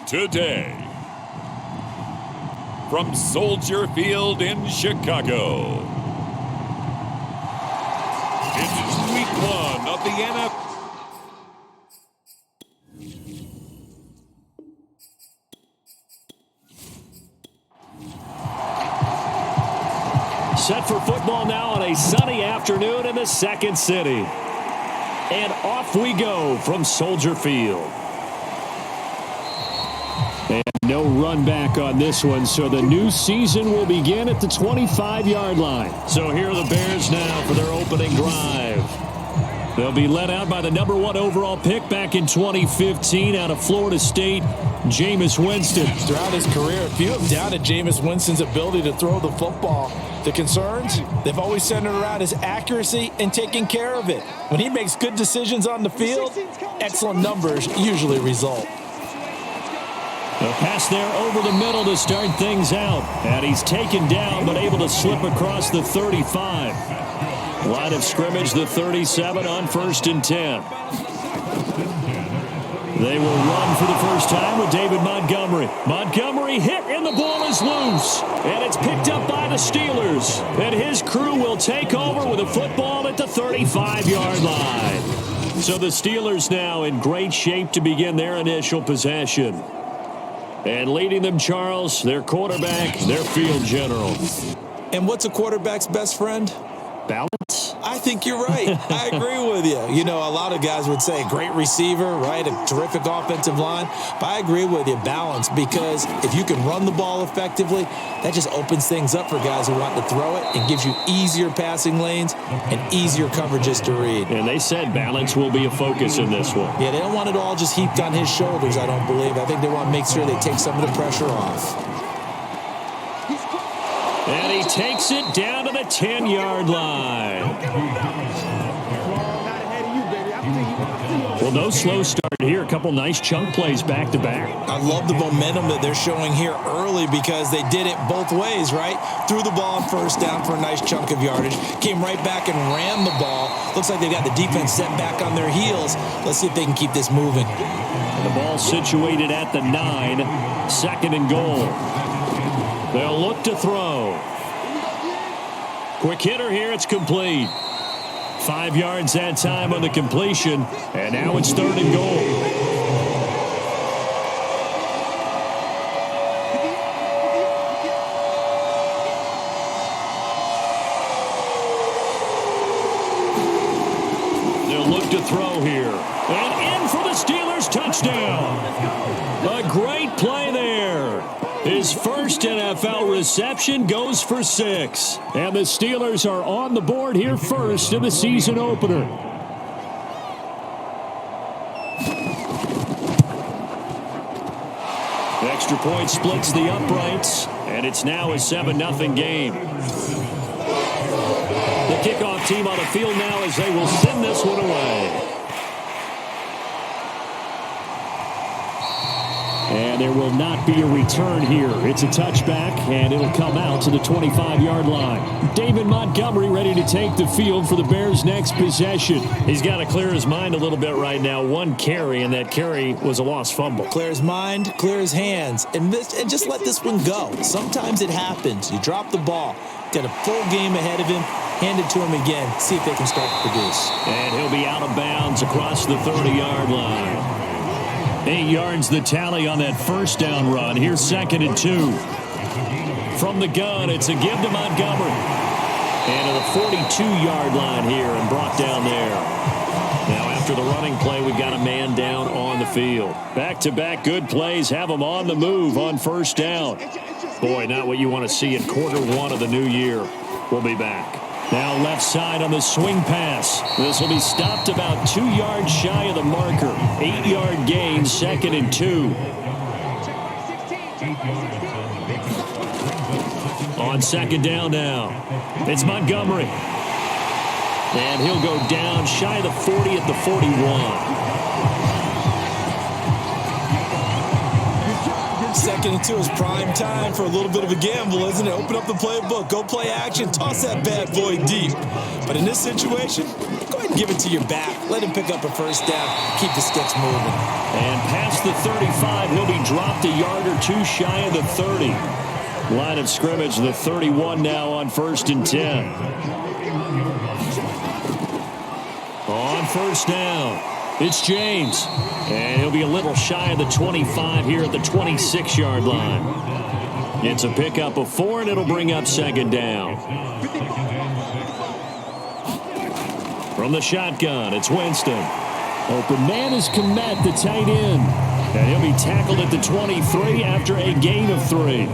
Today, from Soldier Field in Chicago, it's week 1 of the NFL. Set for football now on a sunny afternoon in the second city. And off we go from Soldier Field. And no run back on this one, so the new season will begin at the 25-yard line. So here are the Bears now for their opening drive. They'll be led out by the number 1 overall pick back in 2015 out of Florida State, Jameis Winston. Throughout his career, few have doubted Jameis Winston's ability to throw the football. The concerns, they've always centered around his accuracy and taking care of it. When he makes good decisions on the field, excellent numbers usually result. A pass there over the middle to start things out. And he's taken down but able to slip across the 35. Line of scrimmage, the 37 on 1st and 10. They will run for the first time with David Montgomery. Montgomery hit and the ball is loose. And it's picked up by the Steelers. And his crew will take over with a football at the 35-yard line. So the Steelers now in great shape to begin their initial possession. And leading them, Charles, their quarterback, their field general. And what's a quarterback's best friend? Balance? I think you're right. I agree with you. You know, a lot of guys would say great receiver, right? A terrific offensive line. But I agree with you, balance, because if you can run the ball effectively, that just opens things up for guys who want to throw it and gives you easier passing lanes and easier coverages to read. And they said balance will be a focus in this one. Yeah, they don't want it all just heaped on his shoulders, I don't believe. I think they want to make sure they take some of the pressure off. And he takes it down to the 10-yard line. Well, no slow start here. A couple nice chunk plays back-to-back. I love the momentum that they're showing here early because they did it both ways, right? Threw the ball on first down for a nice chunk of yardage. Came right back and ran the ball. Looks like they've got the defense set back on their heels. Let's see if they can keep this moving. The ball situated at the 9. 2nd and goal. They'll look to throw. Quick hitter here. It's complete. 5 yards that time on the completion. And now it's 3rd and goal. They'll look to throw here. And in for the Steelers touchdown. A great play there. His first NFL reception goes for 6. And the Steelers are on the board here first in the season opener. The extra point splits the uprights, and it's now a 7-0 game. The kickoff team on the field now as they will send this one away. And there will not be a return here. It's a touchback, and it'll come out to the 25-yard line. David Montgomery ready to take the field for the Bears' next possession. He's got to clear his mind a little bit right now. 1 carry, and that carry was a lost fumble. Clear his mind, clear his hands, and just let this one go. Sometimes it happens. You drop the ball. Got a full game ahead of him. Hand it to him again. See if they can start to produce. And he'll be out of bounds across the 30-yard line. 8 yards the tally on that first down run. Here's 2nd and 2. From the gun, it's a give to Montgomery. And to the 42-yard line here and brought down there. Now after the running play, we've got a man down on the field. Back-to-back good plays have them on the move on first down. Boy, not what you want to see in quarter 1 of the new year. We'll be back. Now left side on the swing pass. This will be stopped about 2 yards shy of the marker. 8-yard gain, 2nd and 2. On 2nd down now. It's Montgomery. And he'll go down shy of the 40 at the 41. Second and 2 is prime time for a little bit of a gamble, isn't it? Open up the playbook, go play action, toss that bad boy deep. But in this situation, go ahead and give it to your back. Let him pick up a first down, keep the sticks moving. And past the 35, he'll be dropped a yard or two shy of the 30. Line of scrimmage, the 31 now on 1st and 10. On first down, it's James. And he'll be a little shy of the 25 here at the 26-yard line. It's a pickup of 4, and it'll bring up 2nd down. From the shotgun, it's Winston. Open man is Kmet, the tight end. And he'll be tackled at the 23 after a gain of 3.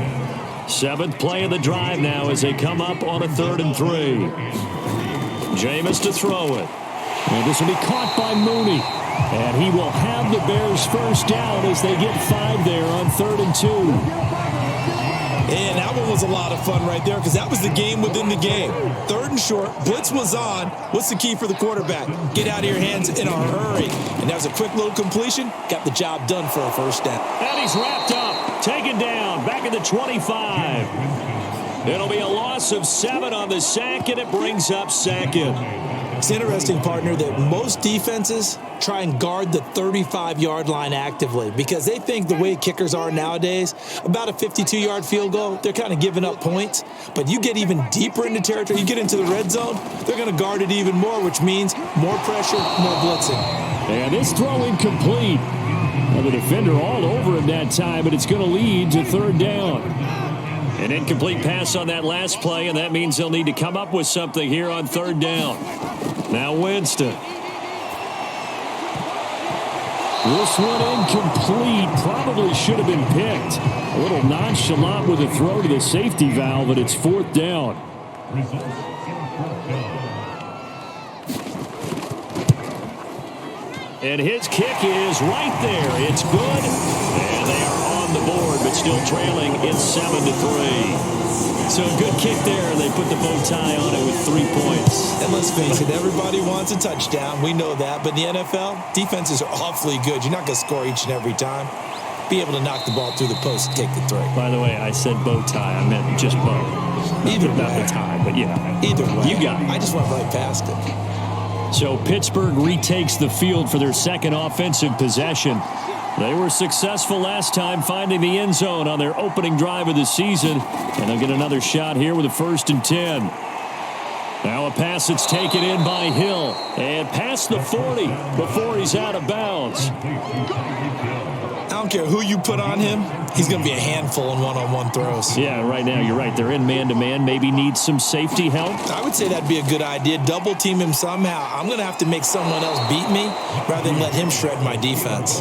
7th play of the drive now as they come up on a 3rd and 3. Jameis to throw it. And this will be caught by Mooney. And he will have the Bears first down as they get 5 there on 3rd and 2. And that one was a lot of fun right there because that was the game within the game. 3rd and short, blitz was on. What's the key for the quarterback? Get out of your hands in a hurry. And that was a quick little completion. Got the job done for a first down. And he's wrapped up, taken down, back at the 25. It'll be a loss of 7 on the sack, and it brings up 2nd. It's interesting, partner, that most defenses try and guard the 35-yard line actively because they think the way kickers are nowadays, about a 52-yard field goal, they're kind of giving up points. But you get even deeper into territory, you get into the red zone, they're going to guard it even more, which means more pressure, more blitzing. And this throw incomplete. Well, the defender all over him that time, but it's going to lead to 3rd down. An incomplete pass on that last play, and that means they'll need to come up with something here on 3rd down. Now Winston. This one incomplete. Probably should have been picked. A little nonchalant with a throw to the safety valve, but it's 4th down. And his kick is right there. It's good. And they are on the board, but still trailing. It's 7-3. So a good kick there. They put the bow tie on it with 3 points. And let's face it, everybody wants a touchdown. We know that. But in the NFL, defenses are awfully good. You're not going to score each and every time. Be able to knock the ball through the post and take the 3. By the way, I said bow tie. I meant just bow. Either Not way. the tie, but yeah. Either way. You got it. I just went right past it. So Pittsburgh retakes the field for their 2nd offensive possession. They were successful last time finding the end zone on their opening drive of the season. And they'll get another shot here with a 1st and 10. Now a pass that's taken in by Hill. And past the 40 before he's out of bounds. I don't care who you put on him. He's going to be a handful in one-on-one throws. Yeah, right now you're right. They're in man-to-man. Maybe need some safety help. I would say that'd be a good idea. Double team him somehow. I'm going to have to make someone else beat me rather than let him shred my defense.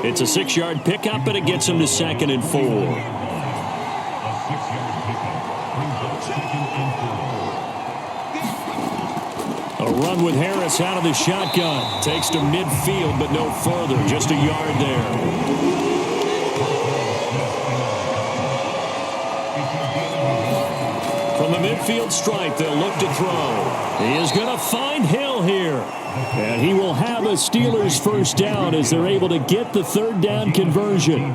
It's a 6-yard pickup, and it gets him to 2nd and 4. A run with Harris out of the shotgun. Takes to midfield, but no further. Just a yard there. From the midfield stripe, they'll look to throw. He is going to find Hill here. And he will have a Steelers first down as they're able to get the 3rd down conversion.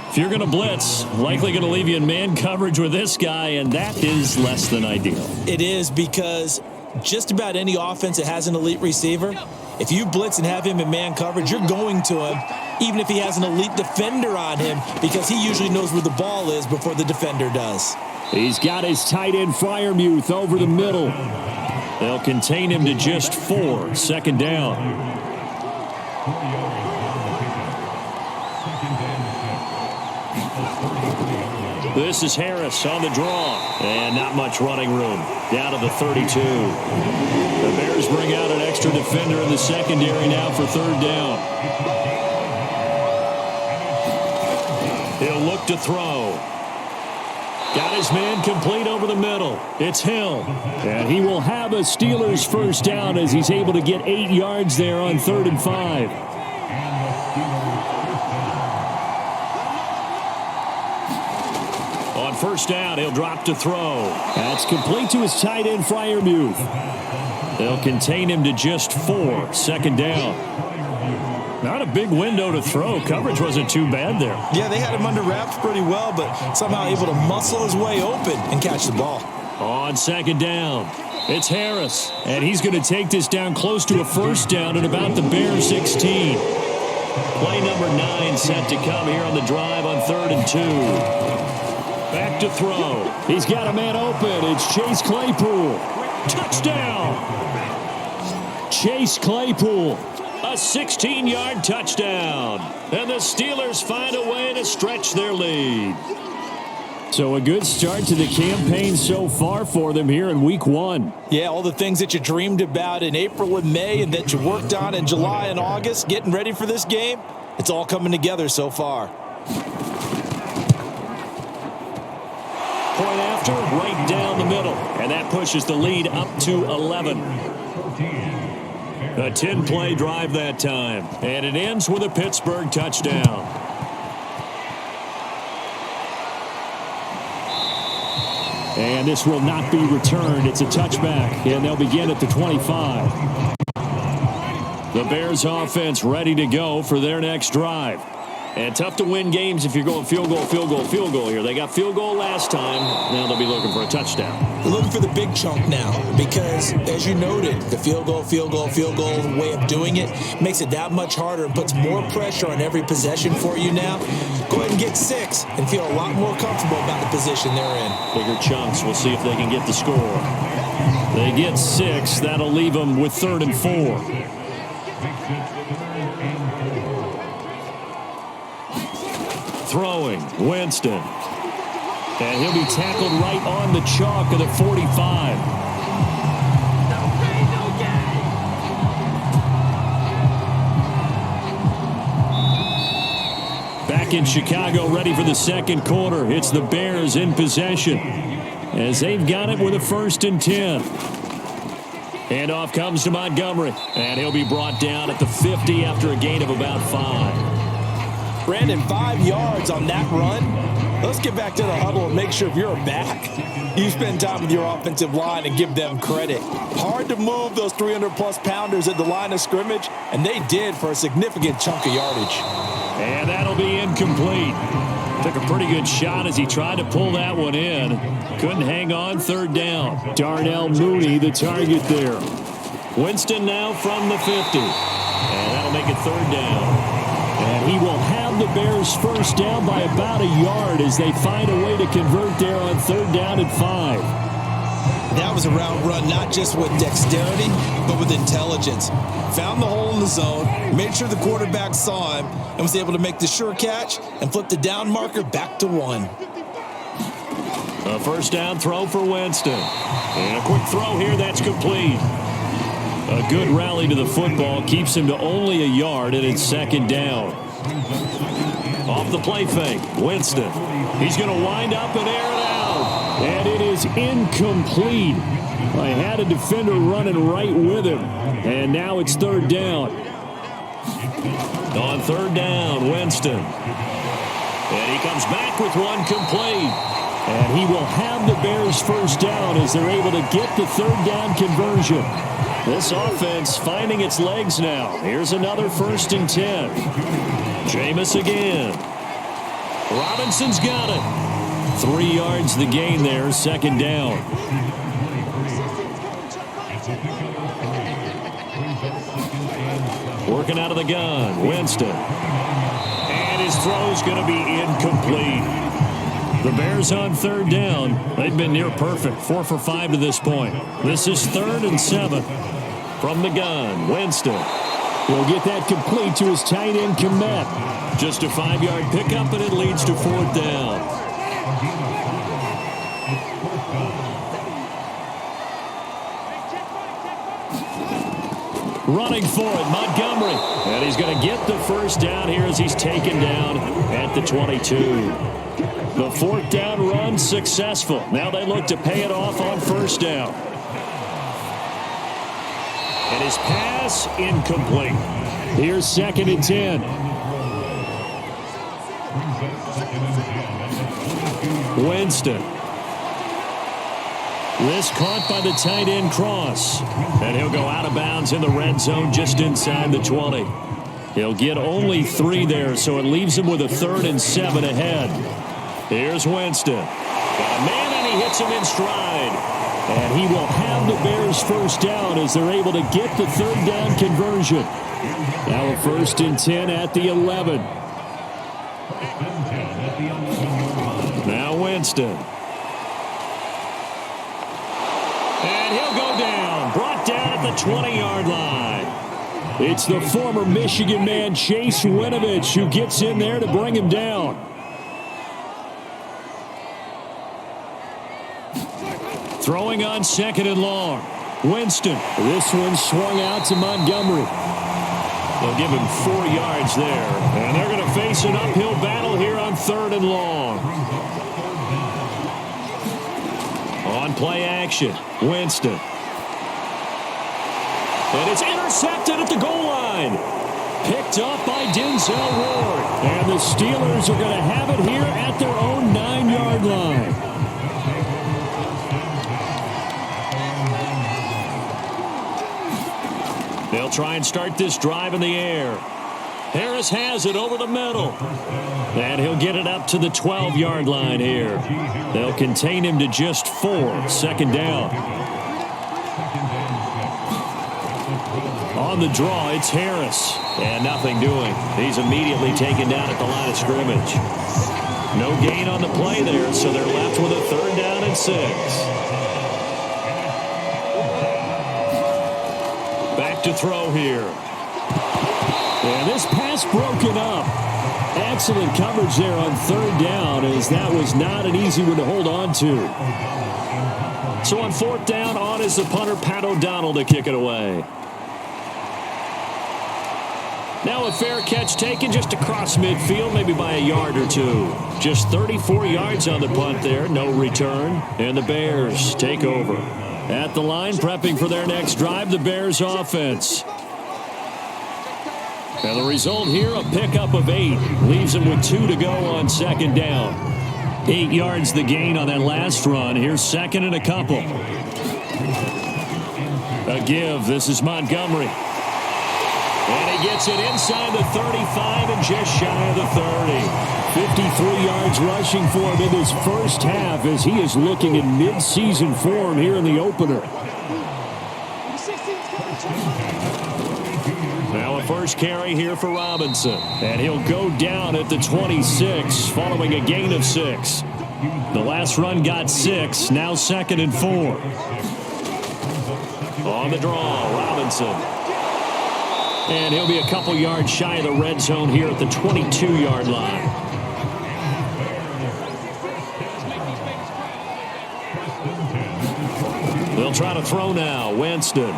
If you're going to blitz, likely going to leave you in man coverage with this guy, and that is less than ideal. It is because just about any offense that has an elite receiver, if you blitz and have him in man coverage, you're going to him, even if he has an elite defender on him, because he usually knows where the ball is before the defender does. He's got his tight end Freiermuth over the middle. They'll contain him to just 4. 2nd down. This is Harris on the draw. And not much running room. Down to the 32. The Bears bring out an extra defender in the secondary now for 3rd down. He'll look to throw. Got his man complete over the middle. It's Hill. And he will have a Steelers first down as he's able to get 8 yards there on 3rd and 5. On first down, he'll drop to throw. That's complete to his tight end, Freiermuth. They'll contain him to just 4. 2nd down. All Not a big window to throw. Coverage wasn't too bad there. Yeah, they had him under wraps pretty well, but somehow able to muscle his way open and catch the ball. On second down, it's Harris, and he's going to take this down close to a first down at about the Bears 16. Play number 9 set to come here on the drive on 3rd and 2. Back to throw. He's got a man open. It's Chase Claypool. Touchdown! Chase Claypool, a 16-yard touchdown. And the Steelers find a way to stretch their lead. So a good start to the campaign so far for them here in week 1. Yeah, all the things that you dreamed about in April and May and that you worked on in July and August, getting ready for this game, it's all coming together so far. Point after, right down the middle. And that pushes the lead up to 11. A 10-play drive that time. And it ends with a Pittsburgh touchdown. And this will not be returned. It's a touchback, and they'll begin at the 25. The Bears offense ready to go for their next drive. And tough to win games if you're going field goal, field goal, field goal here. They got field goal last time. Now they'll be looking for a touchdown. They're looking for the big chunk now because, as you noted, the field goal way of doing it makes it that much harder and puts more pressure on every possession for you now. Go ahead and get 6 and feel a lot more comfortable about the position they're in. Bigger chunks. We'll see if they can get the score. They get 6. That'll leave them with 3rd and 4. Throwing, Winston. And he'll be tackled right on the chalk of the 45. Back in Chicago, ready for the second quarter. It's the Bears in possession as they've got it with a 1st and 10. Handoff comes to Montgomery, and he'll be brought down at the 50 after a gain of about 5. Brandon, 5 yards on that run. Let's get back to the huddle and make sure if you're back, you spend time with your offensive line and give them credit. Hard to move those 300-plus pounders at the line of scrimmage, and they did for a significant chunk of yardage. And that'll be incomplete. Took a pretty good shot as he tried to pull that one in. Couldn't hang on, 3rd down. Darnell Mooney, the target there. Winston now from the 50. And that'll make it 3rd down. And he will have the Bears 1st down by about a yard as they find a way to convert there on 3rd down and 5. That was a route run not just with dexterity, but with intelligence. Found the hole in the zone, made sure the quarterback saw him, and was able to make the sure catch and flip the down marker back to 1. A 1st down throw for Winston. And a quick throw here that's complete. A good rally to the football keeps him to only a yard, and it's 2nd down. Off the play fake, Winston. He's going to wind up and air it out. And it is incomplete. I had a defender running right with him. And now it's 3rd down. On 3rd down, Winston. And he comes back with one complete. And he will have the Bears 1st down as they're able to get the 3rd down conversion. This offense finding its legs now. Here's another 1st and 10. Jameis again. Robinson's got it. 3 yards the gain there, 2nd down. Working out of the gun, Winston. And his throw's going to be incomplete. The Bears on 3rd down. They've been near perfect, 4 for 5 to this point. This is 3rd and 7. From the gun, Winston. He'll get that complete to his tight end, Kmet. Just a 5-yard pickup, and it leads to 4th down. Running for it, Montgomery. And he's going to get the 1st down here as he's taken down at the 22. The 4th down run successful. Now they look to pay it off on 1st down. And his pass incomplete. Here's 2nd and 10. Winston. This caught by the tight end Cross. And he'll go out of bounds in the red zone just inside the 20. He'll get only 3 there, so it leaves him with a 3rd and 7 ahead. Here's Winston. Got a man, and he hits him in stride. And he will have the Bears first down as they're able to get the 3rd down conversion. Now a 1st and 10 at the 11. Now Winston. And he'll go down. Brought down at the 20-yard line. It's the former Michigan man, Chase Winovich, who gets in there to bring him down. Throwing on 2nd and long. Winston. This one swung out to Montgomery. They'll give him 4 yards there. And they're going to face an uphill battle here on 3rd and long. On play action. Winston. And it's intercepted at the goal line. Picked up by Denzel Ward. And the Steelers are going to have it here at their own 9-yard line. They'll try and start this drive in the air. Harris has it over the middle. And he'll get it up to the 12-yard line here. They'll contain him to just 4. 2nd down. On the draw, it's Harris. And nothing doing. He's immediately taken down at the line of scrimmage. No gain on the play there, so they're left with a 3rd down and 6. Back to throw here. And this pass broken up. Excellent coverage there on 3rd down, as that was not an easy one to hold on to. So on 4th down, on is the punter, Pat O'Donnell, to kick it away. Now a fair catch taken just across midfield, maybe by a yard or 2. Just 34 yards on the punt there, no return. And the Bears take over. At the line, prepping for their next drive, the Bears offense. And the result here, a pickup of 8. Leaves them with 2 to go on 2nd down. 8 yards the gain on that last run. Here's 2nd and a couple. A give. This is Montgomery. And he gets it inside the 35 and just shy of the 30. 53 yards rushing for him in this first half as he is looking in mid-season form here in the opener. Now a first carry here for Robinson. And he'll go down at the 26 following a gain of 6. The last run got 6. Now 2nd and 4. On the draw, Robinson. And he'll be a couple yards shy of the red zone here at the 22-yard line. They'll try to throw now. Winston.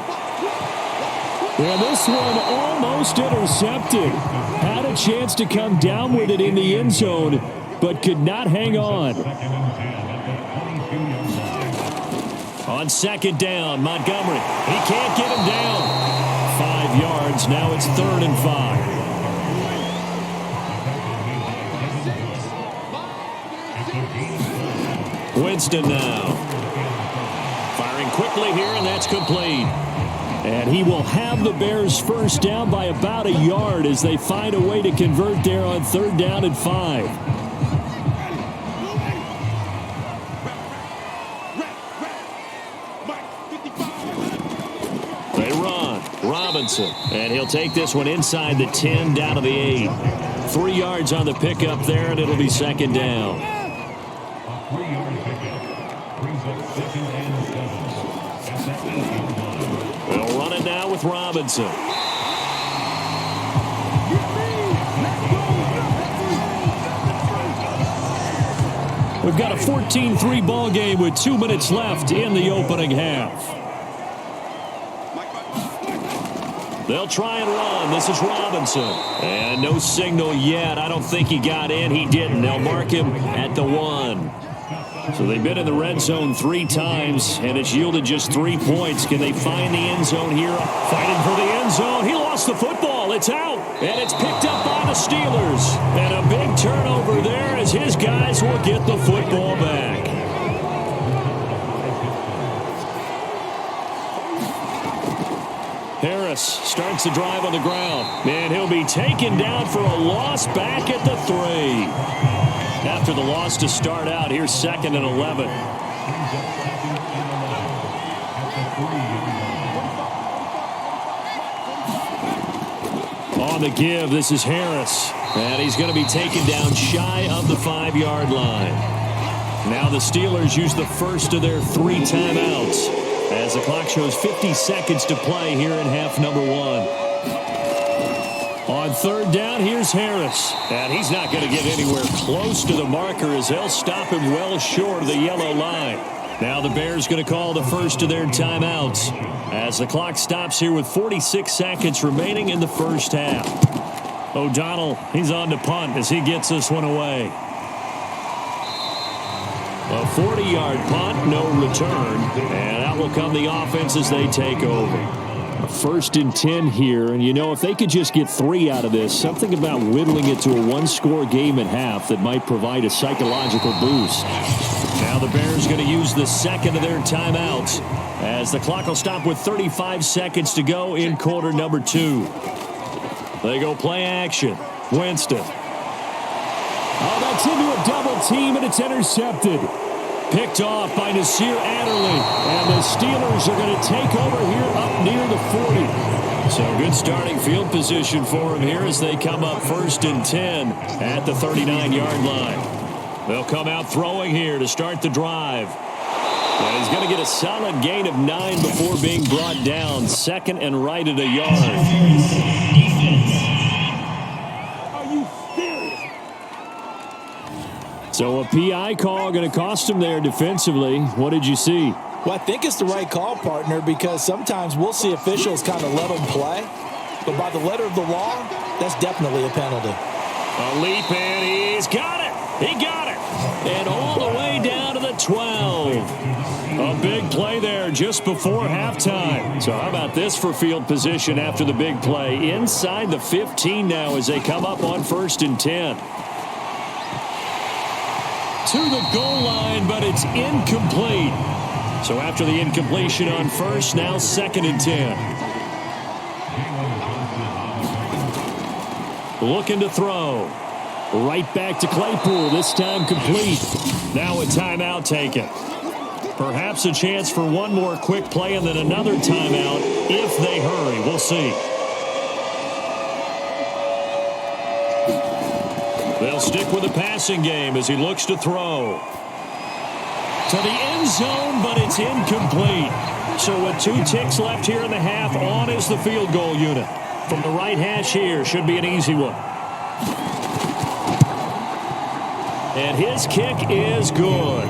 And this one almost intercepted. Had a chance to come down with it in the end zone, but could not hang on. On 2nd down, Montgomery. He can't get him down. 5 yards. Now it's 3rd and 5. Winston now. Firing quickly here, and that's complete. And he will have the Bears first down by about a yard as they find a way to convert there on 3rd down and 5. Robinson, and he'll take this one inside the 10 down to the 8. 3 yards on the pickup there, and it'll be 2nd down. They'll run it now with Robinson. We've got a 14-3 ball game with 2 minutes left in the opening half. They'll try and run. This is Robinson. And no signal yet. I don't think he got in. He didn't. They'll mark him at the 1. So they've been in the red zone 3 times, and it's yielded just 3 points. Can they find the end zone here? Fighting for the end zone. He lost the football. It's out. And it's picked up by the Steelers. And a big turnover there as his guys will get the football back. Harris starts the drive on the ground. And he'll be taken down for a loss back at the 3. After the loss to start out, here's 2nd and 11. On the give, this is Harris. And he's going to be taken down shy of the 5-yard line. Now the Steelers use the first of their 3 timeouts as the clock shows 50 seconds to play here in half number 1. On 3rd down, here's Harris. And he's not going to get anywhere close to the marker as they'll stop him well short of the yellow line. Now the Bears going to call the first of their timeouts as the clock stops here with 46 seconds remaining in the first half. O'Donnell, he's on to punt as he gets this one away. A 40-yard punt, no return, and out will come the offense as they take over. A 1st and 10 here, and you know, if they could just get 3 out of this, something about whittling it to a 1-score game at half that might provide a psychological boost. Now the Bears going to use the second of their timeouts as the clock will stop with 35 seconds to go in quarter number 2. They go play action. Winston. Oh, that's into a double team, and it's intercepted. Picked off by Nasir Adderley. And the Steelers are going to take over here up near the 40. So good starting field position for them here as they come up 1st and 10 at the 39-yard line. They'll come out throwing here to start the drive. And he's going to get a solid gain of 9 before being brought down. 2nd and right at a yard. So a PI call going to cost him there defensively. What did you see? Well, I think it's the right call, partner, because sometimes we'll see officials kind of let them play. But by the letter of the law, that's definitely a penalty. A leap, and he's got it. He got it. And all the way down to the 12. A big play there just before halftime. So how about this for field position after the big play? Inside the 15 now as they come up on 1st and 10. To the goal line, but it's incomplete. So after the incompletion on 1st, now 2nd and 10. Looking to throw. Right back to Claypool, this time complete. Now a timeout taken. Perhaps a chance for one more quick play and then another timeout if they hurry. We'll see. They'll stick with the passing game as he looks to throw. To the end zone, but it's incomplete. So with 2 ticks left here in the half, on is the field goal unit. From the right hash here, should be an easy one. And his kick is good.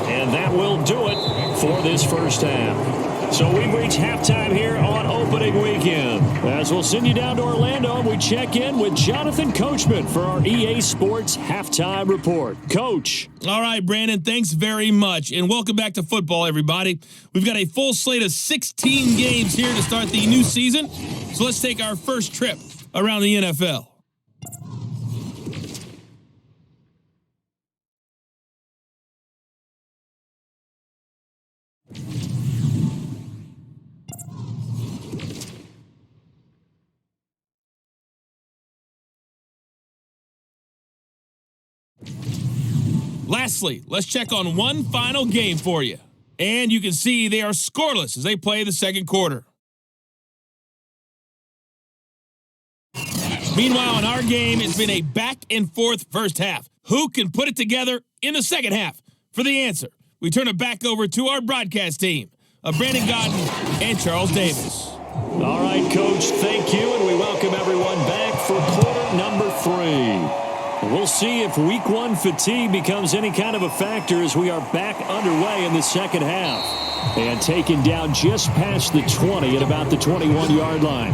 And that will do it for this first half. So we've reached halftime here on opening weekend. As we'll send you down to Orlando, and we check in with Jonathan Coachman for our EA Sports Halftime Report. Coach. All right, Brandon, thanks very much. And welcome back to football, everybody. We've got a full slate of 16 games here to start the new season. So let's take our first trip around the NFL. Lastly, let's check on one final game for you. And you can see they are scoreless as they play the second quarter. Meanwhile, in our game, it's been a back-and-forth first half. Who can put it together in the second half? For the answer, we turn it back over to our broadcast team of Brandon Godden and Charles Davis. All right, Coach, thank you, and we welcome everyone back for quarter number 3. We'll see if week 1 fatigue becomes any kind of a factor as we are back underway in the second half. And taken down just past the 20 at about the 21-yard line.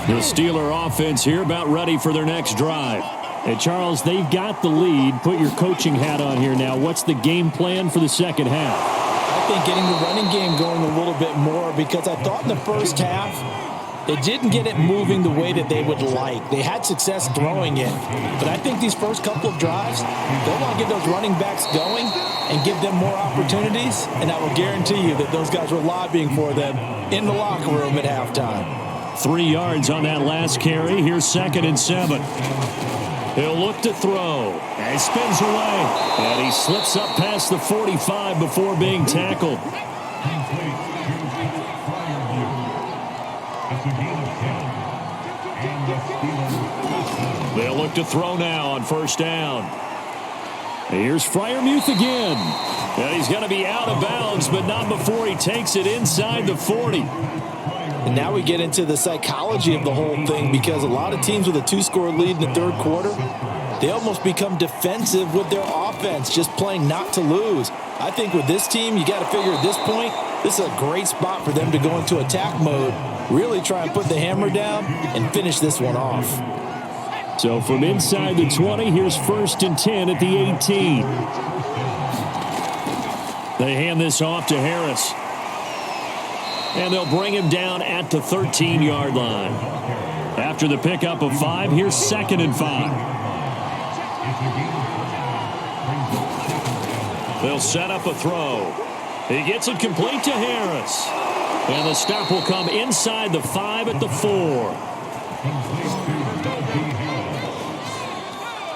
The Steeler offense here about ready for their next drive. And Charles, they've got the lead. Put your coaching hat on here now. What's the game plan for the second half? I think getting the running game going a little bit more because I thought in the first half They didn't get it moving the way that they would like. They had success throwing it. But I think these first couple of drives, they'll want to get those running backs going and give them more opportunities. And I will guarantee you that those guys were lobbying for them in the locker room at halftime. 3 yards on that last carry. Here's 2nd and 7. He'll look to throw. And he spins away. And he slips up past the 45 before being tackled. They'll look to throw now on 1st down. Here's Freiermuth again. And he's going to be out of bounds, but not before he takes it inside the 40. And now we get into the psychology of the whole thing, because a lot of teams with a 2-score lead in the 3rd quarter, they almost become defensive with their offense, just playing not to lose. I think with this team, you got to figure at this point, this is a great spot for them to go into attack mode, really try and put the hammer down and finish this one off. So from inside the 20, here's 1st and 10 at the 18. They hand this off to Harris. And they'll bring him down at the 13-yard line. After the pickup of 5, here's 2nd and 5. They'll set up a throw. He gets it complete to Harris. And the stop will come inside the 5 at the 4.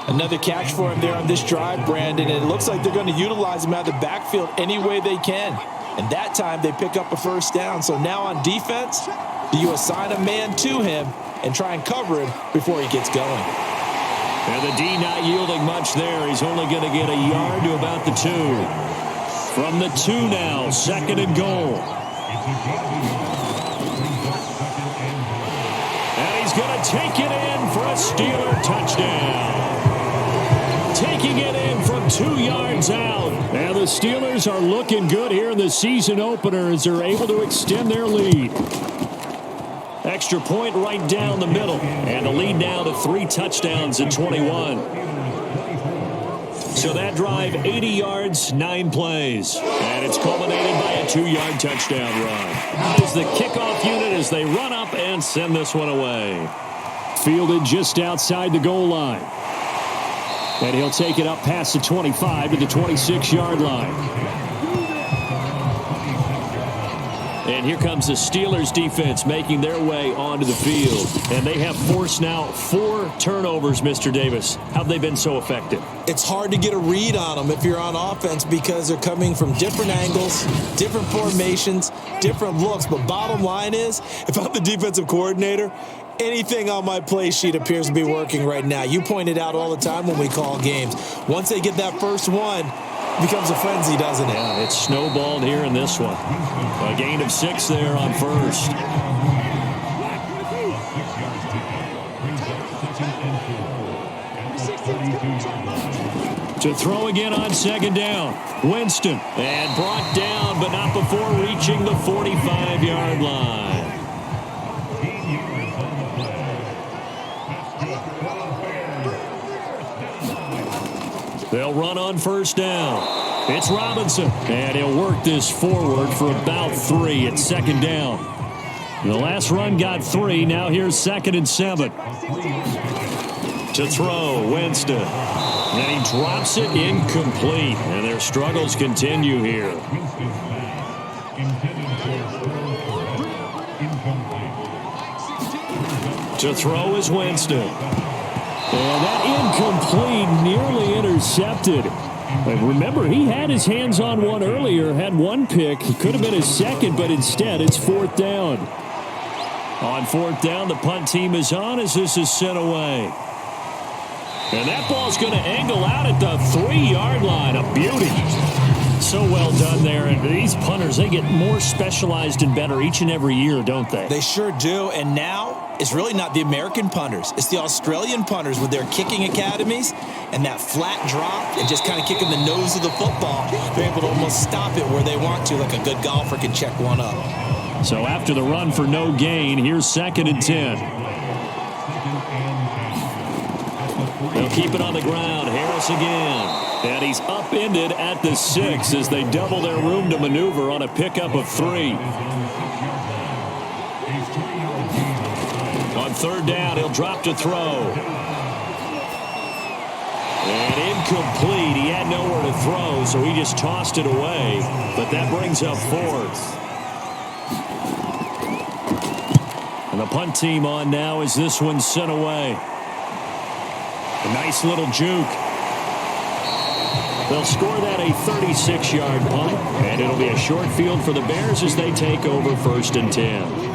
Another catch for him there on this drive, Brandon. And it looks like they're going to utilize him out of the backfield any way they can. And that time they pick up a 1st down. So now on defense, do you assign a man to him and try and cover him before he gets going? And the D not yielding much there. He's only going to get a yard to about the 2. From the 2 now, 2nd and goal. And he's going to take it in for a Steeler touchdown. Taking it in from 2 yards out. And the Steelers are looking good here in the season opener as they're able to extend their lead. Extra point right down the middle. And the lead now to 3 touchdowns at 21. So that drive, 80 yards, 9 plays. And it's culminated by a 2-yard touchdown run. As the kickoff unit as they run up and send this one away. Fielded just outside the goal line. And he'll take it up past the 25 to the 26-yard line. And here comes the Steelers defense making their way onto the field. And they have forced now 4 turnovers, Mr. Davis. How have they been so effective? It's hard to get a read on them if you're on offense because they're coming from different angles, different formations, different looks. But bottom line is, if I'm the defensive coordinator, anything on my play sheet appears to be working right now. You point it out all the time when we call games. Once they get that first one, it becomes a frenzy, doesn't it? Yeah, it's snowballed here in this one. A gain of 6 there on 1st. To throw again on 2nd down. Winston. And brought down, but not before reaching the 45-yard line. They'll run on 1st down. It's Robinson. And he'll work this forward for about 3 at 2nd down. The last run got 3. Now here's 2nd and 7. To throw, Winston. And he drops it incomplete. And their struggles continue here. To throw is Winston. And that incomplete, nearly intercepted. But remember, he had his hands on one earlier, had 1 pick. It could have been his 2nd, but instead it's 4th down. On 4th down, the punt team is on as this is sent away. And that ball's going to angle out at the 3-yard line. A beauty. So well done there. And these punters, they get more specialized and better each and every year, don't they? They sure do. And now it's really not the American punters. It's the Australian punters with their kicking academies and that flat drop and just kind of kicking the nose of the football. They're able to almost stop it where they want to, like a good golfer can check one up. So after the run for no gain, here's 2nd and 10. They'll keep it on the ground. Harris again. And he's upended at the 6 as they double their room to maneuver on a pickup of 3. On third down, he'll drop to throw. And incomplete. He had nowhere to throw, so he just tossed it away. But that brings up fourth. And the punt team on now as this one's sent away. A nice little juke. They'll score that a 36-yard punt, and it'll be a short field for the Bears as they take over 1st and 10.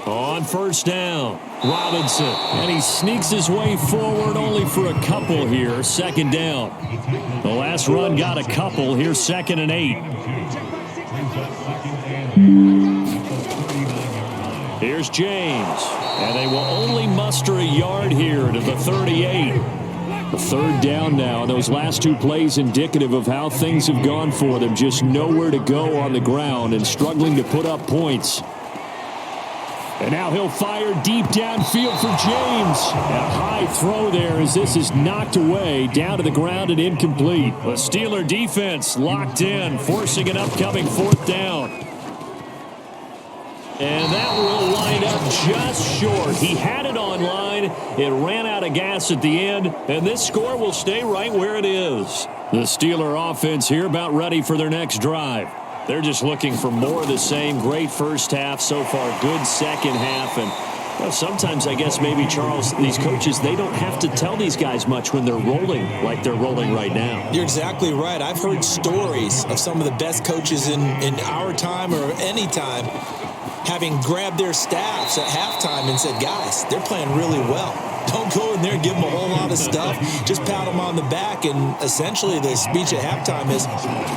On first down, Robinson, and he sneaks his way forward only for a couple here, 2nd down. The last run got a couple, here's 2nd and 8. Here's James, and they will only muster a yard here to the 38. A 3rd down now, and those last 2 plays indicative of how things have gone for them. Just nowhere to go on the ground and struggling to put up points. And now he'll fire deep downfield for James. A high throw there as this is knocked away, down to the ground and incomplete. The Steeler defense locked in, forcing an upcoming 4th down. And that will line up just short. He had it on line. It ran out of gas at the end, and this score will stay right where it is. The Steeler offense here about ready for their next drive. They're just looking for more of the same. Great first half so far. Good second half. And well, sometimes I guess maybe, Charles, these coaches, they don't have to tell these guys much when they're rolling like they're rolling right now. You're exactly right. I've heard stories of some of the best coaches in our time or any time having grabbed their staffs at halftime and said, guys, they're playing really well. Don't go in there and give them a whole lot of stuff. Just pat them on the back, and essentially the speech at halftime is,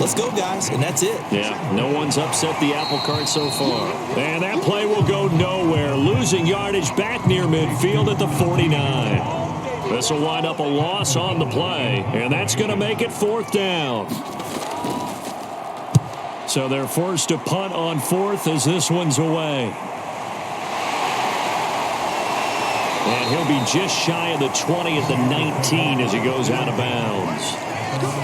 let's go, guys, and that's it. Yeah, no one's upset the apple cart so far. And that play will go nowhere. Losing yardage back near midfield at the 49. This will wind up a loss on the play, and that's going to make it 4th down. So they're forced to punt on 4th as this one's away. And he'll be just shy of the 20 at the 19 as he goes out of bounds.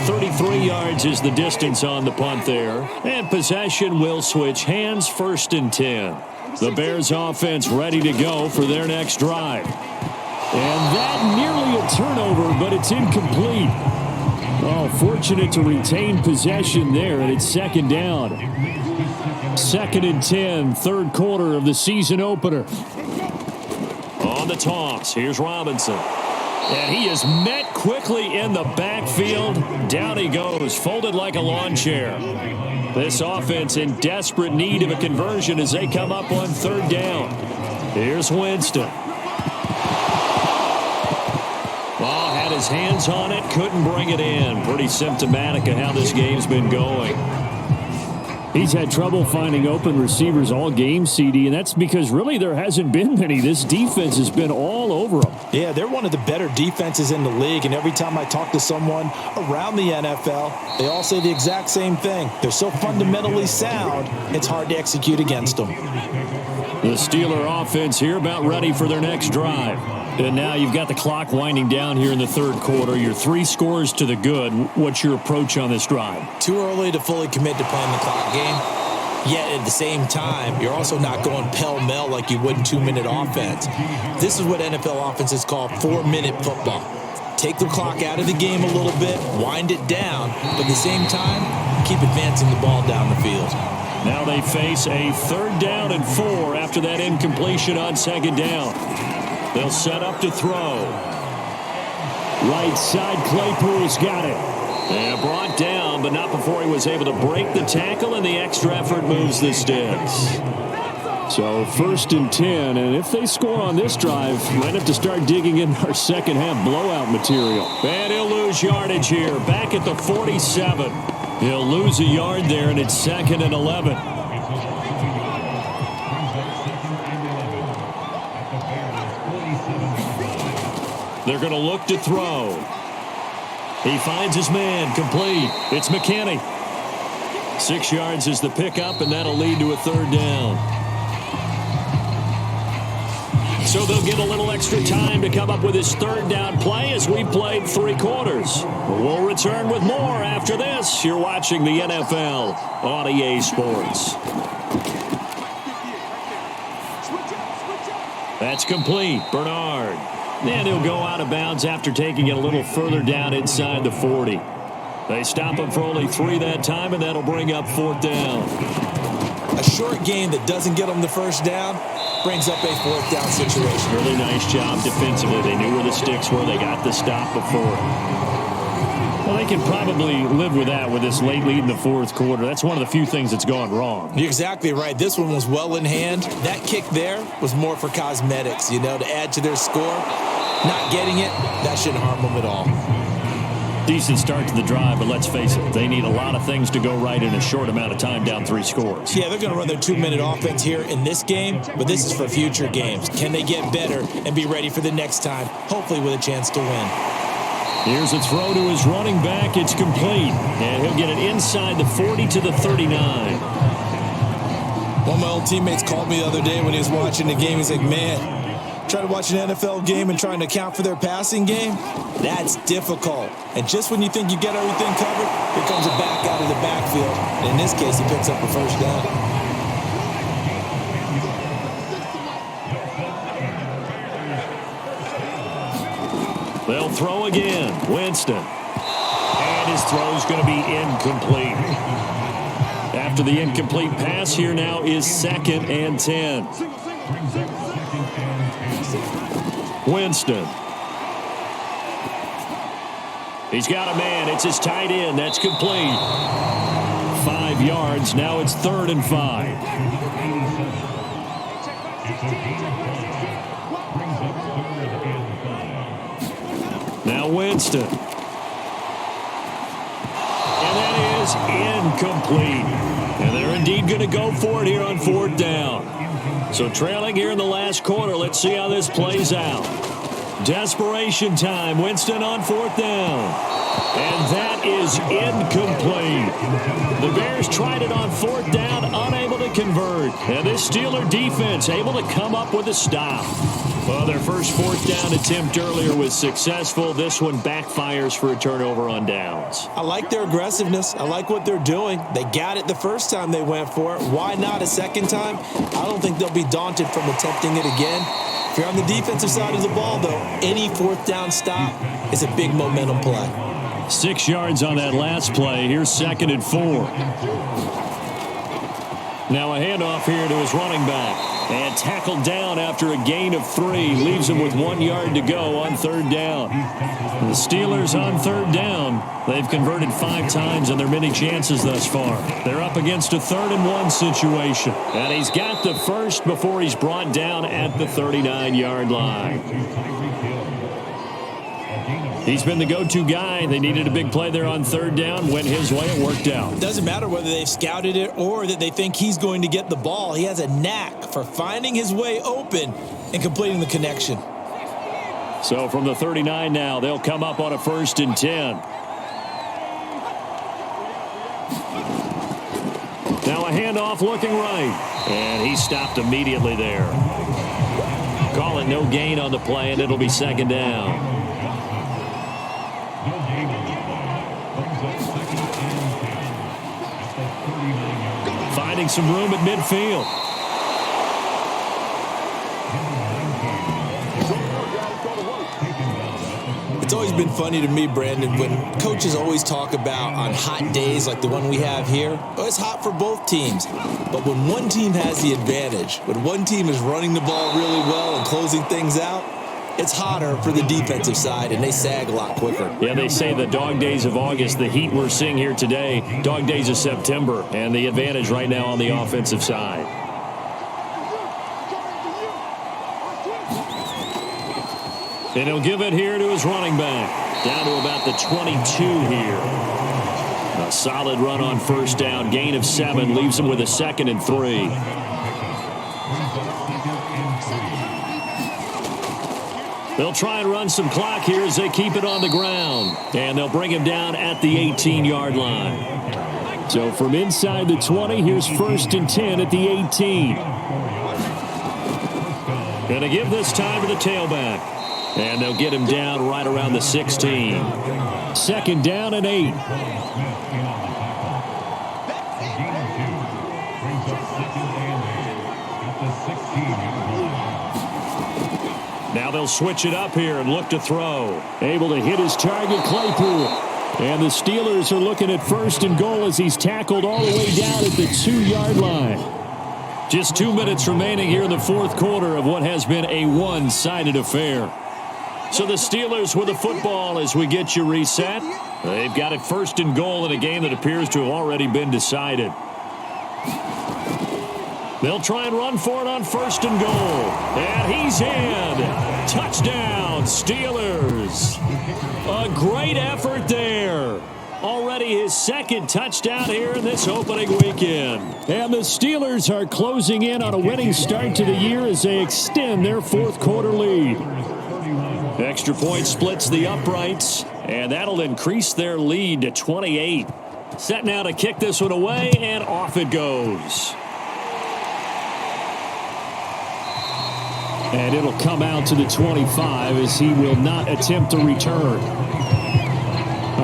33 yards is the distance on the punt there. And possession will switch hands, 1st and 10. The Bears offense ready to go for their next drive. And that nearly a turnover, but it's incomplete. Oh, fortunate to retain possession there, and it's 2nd down. 2nd and 10, 3rd quarter of the season opener. On the toss, here's Robinson. And he is met quickly in the backfield. Down he goes, folded like a lawn chair. This offense in desperate need of a conversion as they come up on 3rd down. Here's Winston. Oh, had his hands on it, couldn't bring it in. Pretty symptomatic of how this game's been going. He's had trouble finding open receivers all game, CD, and that's because really there hasn't been many. This defense has been all over them. Yeah, they're one of the better defenses in the league, and every time I talk to someone around the NFL, they all say the exact same thing. They're so fundamentally sound, it's hard to execute against them. The Steeler offense here about ready for their next drive. And now you've got the clock winding down here in the 3rd quarter. You're 3 scores to the good. What's your approach on this drive? Too early to fully commit to playing the clock game. Yet at the same time, you're also not going pell-mell like you would in 2-minute offense. This is what NFL offenses call 4-minute football. Take the clock out of the game a little bit, wind it down, but at the same time, keep advancing the ball down the field. Now they face a 3rd down and 4 after that incompletion on 2nd down. They'll set up to throw. Right side, Claypool's got it. And brought down, but not before he was able to break the tackle, and the extra effort moves the sticks. So 1st and 10, and if they score on this drive, might have to start digging in our second half blowout material. And he'll lose yardage here, back at the 47. He'll lose a yard there, and it's 2nd and 11. They're going to look to throw. He finds his man, complete. It's McKinney. 6 yards is the pickup, and that'll lead to a 3rd down. So they'll get a little extra time to come up with his third down play as we played 3 quarters. We'll return with more after this. You're watching the NFL on EA Sports. That's complete. Bernard. And he'll go out of bounds after taking it a little further down inside the 40. They stop him for only 3 that time, and that'll bring up 4th down. A short game that doesn't get them the first down brings up a 4th down situation. Really nice job defensively. They knew where the sticks were. They got the stop before. Well, they can probably live with that with this late lead in the 4th quarter. That's one of the few things that's gone wrong. You're exactly right. This one was well in hand. That kick there was more for cosmetics, to add to their score. Not getting it, that shouldn't harm them at all. Decent start to the drive, but let's face it, they need a lot of things to go right in a short amount of time, down 3 scores. Yeah, they're going to run their 2-minute offense here in this game, but this is for future games. Can they get better and be ready for the next time, hopefully with a chance to win? Here's a throw to his running back. It's complete, and he'll get it inside the 40 to the 39. One of my old teammates called me the other day when he was watching the game. He's like, man, trying to watch an NFL game and trying to account for their passing game, that's difficult. And just when you think you get everything covered, here comes a back out of the backfield. And in this case, he picks up a first down. They'll throw again. Winston. And his throw's going to be incomplete. After the incomplete pass, here now is 2nd and 10. Winston. He's got a man. It's his tight end. That's complete. 5 yards. Now it's 3rd and 5. Now Winston. And that is incomplete. And they're indeed going to go for it here on 4th down. So trailing here in the last quarter. Let's see how this plays out. Desperation time. Winston on 4th down. And that is incomplete. The Bears tried it on 4th down, unable to convert. And this Steeler defense able to come up with a stop. Well, their first 4th down attempt earlier was successful. This one backfires for a turnover on downs. I like their aggressiveness. I like what they're doing. They got it the first time they went for it. Why not a second time? I don't think they'll be daunted from attempting it again. If you're on the defensive side of the ball, though, any 4th down stop is a big momentum play. 6 yards on that last play. Here's 2nd and 4. Now a handoff here to his running back. And tackled down after a gain of 3. Leaves him with 1 yard to go on 3rd down. The Steelers on 3rd down. They've converted 5 times in their many chances thus far. They're up against a 3rd and 1 situation. And he's got the first before he's brought down at the 39-yard line. He's been the go-to guy. They needed a big play there on 3rd down. Went his way. It worked out. Doesn't matter whether they've scouted it or that they think he's going to get the ball. He has a knack for finding his way open and completing the connection. So from the 39 now, they'll come up on a 1st and 10. Now a handoff looking right. And he stopped immediately there. Call it no gain on the play, and it'll be 2nd down. Finding some room at midfield. It's always been funny to me, Brandon, when coaches always talk about on hot days like the one we have here. Oh, it's hot for both teams. But when one team has the advantage, when one team is running the ball really well and closing things out, it's hotter for the defensive side, and they sag a lot quicker. Yeah, they say the dog days of August, the heat we're seeing here today, dog days of September, and the advantage right now on the offensive side. And he'll give it here to his running back. Down to about the 22 here. A solid run on 1st down. Gain of 7. Leaves him with a 2nd and 3. They'll try and run some clock here as they keep it on the ground. And they'll bring him down at the 18-yard line. So from inside the 20, here's 1st and 10 at the 18. And to give this time to the tailback. And they'll get him down right around the 16. 2nd down and 8. Now they'll switch it up here and look to throw. Able to hit his target, Claypool. And the Steelers are looking at 1st and goal as he's tackled all the way down at the 2-yard line. Just 2 minutes remaining here in the 4th quarter of what has been a one-sided affair. So the Steelers with the football as we get you reset. They've got it 1st and goal in a game that appears to have already been decided. They'll try and run for it on 1st and goal. And he's in. Touchdown, Steelers. A great effort there. Already his 2nd touchdown here in this opening weekend. And the Steelers are closing in on a winning start to the year as they extend their 4th quarter lead. Extra point splits the uprights, and that'll increase their lead to 28. Set now to kick this one away, and off it goes. And it'll come out to the 25 as he will not attempt to return.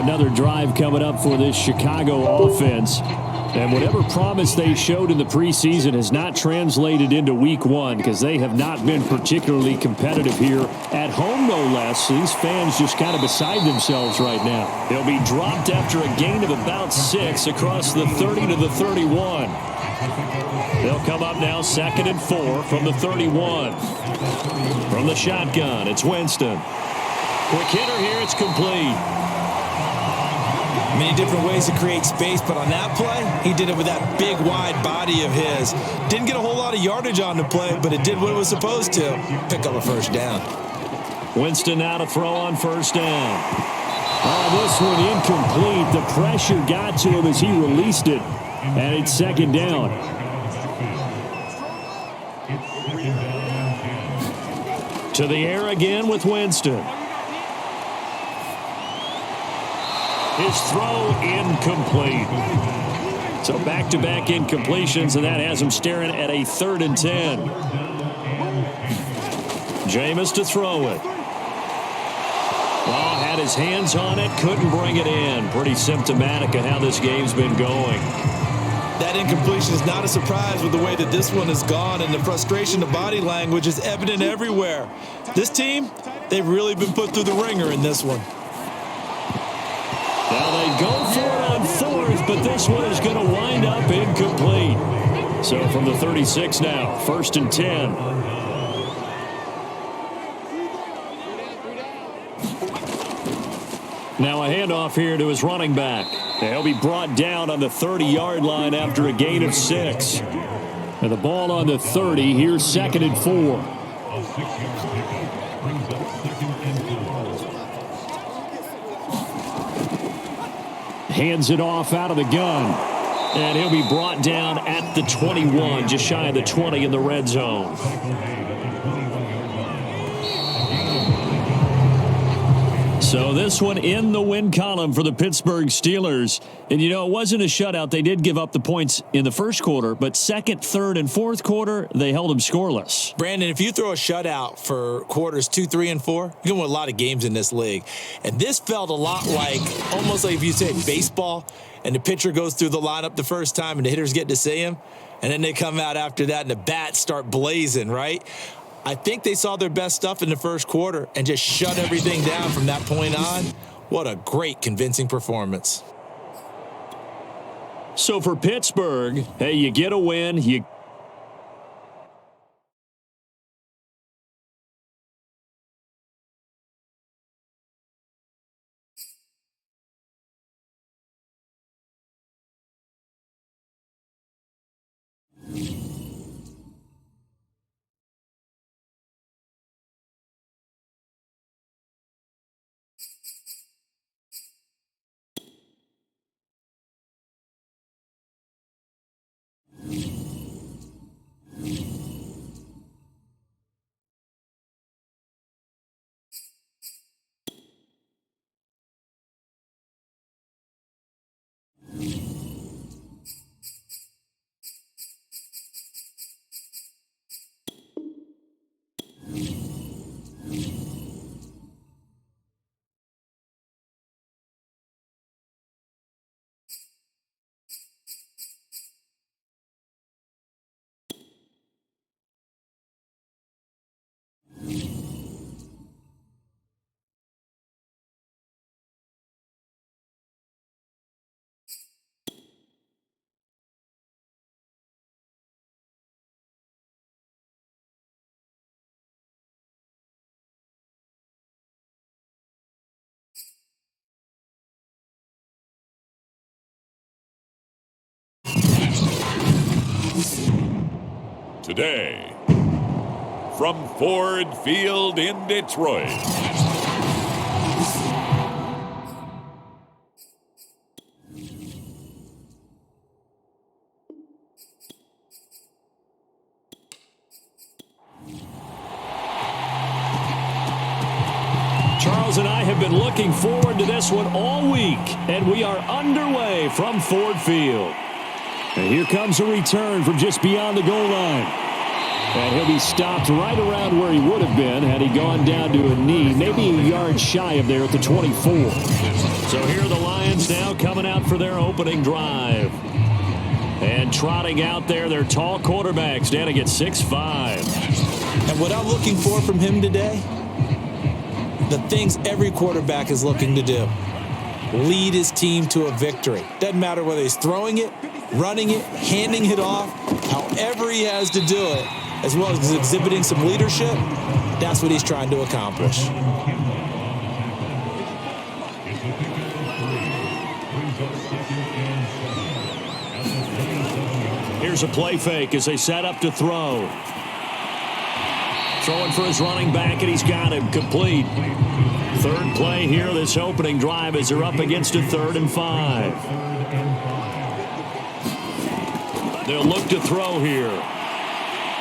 Another drive coming up for this Chicago offense. And whatever promise they showed in the preseason has not translated into week 1 because they have not been particularly competitive here at home, no less. So these fans just kind of beside themselves right now. They'll be dropped after a gain of about 6 across the 30 to the 31. They'll come up now 2nd and 4 from the 31. From the shotgun, it's Winston. Quick hitter here, it's complete. Many different ways to create space, but on that play, he did it with that big, wide body of his. Didn't get a whole lot of yardage on the play, but it did what it was supposed to. Pick up a 1st down. Winston now to throw on 1st down. Oh, this one incomplete. The pressure got to him as he released it, and it's 2nd down. To the air again with Winston. His throw incomplete. So back-to-back incompletions, and that has him staring at a 3rd and 10. Jameis to throw it. Oh, had his hands on it, couldn't bring it in. Pretty symptomatic of how this game's been going. That incompletion is not a surprise with the way that this one has gone, and the frustration, the body language is evident everywhere. This team, they've really been put through the ringer in this one. Now they go for it on 4th, but this one is going to wind up incomplete. So from the 36 now, 1st and 10. Now a handoff here to his running back. He'll be brought down on the 30-yard line after a gain of 6. And the ball on the 30, here's 2nd and 4. Hands it off out of the gun. And he'll be brought down at the 21, just shy of the 20 in the red zone. So this one in the win column for the Pittsburgh Steelers. And, you know, it wasn't a shutout. They did give up the points in the 1st quarter, but 2nd, 3rd, and 4th quarter, they held them scoreless. Brandon, if you throw a shutout for quarters 2, 3, and 4, you're going to win a lot of games in this league. And this felt a lot like, almost like if you said baseball, and the pitcher goes through the lineup the first time and the hitters get to see him, and then they come out after that and the bats start blazing, right? I think they saw their best stuff in the 1st quarter and just shut everything down from that point on. What a great, convincing performance. So for Pittsburgh, hey, you get a win, you today. From Ford Field in Detroit. Charles and I have been looking forward to this one all week, and we are underway from Ford Field. And here comes a return from just beyond the goal line. And he'll be stopped right around where he would have been had he gone down to a knee, maybe a yard shy of there at the 24. So here are the Lions now coming out for their opening drive. And trotting out there, their tall quarterback standing at 6'5". And what I'm looking for from him today, the things every quarterback is looking to do. Lead his team to a victory. Doesn't matter whether he's throwing it, running it, handing it off, however he has to do it, as well as exhibiting some leadership, that's what he's trying to accomplish. Here's a play fake as they set up to throw. Throwing for his running back, and he's got him complete. Third play here, this opening drive, as they're up against a 3rd and 5. They'll look to throw here.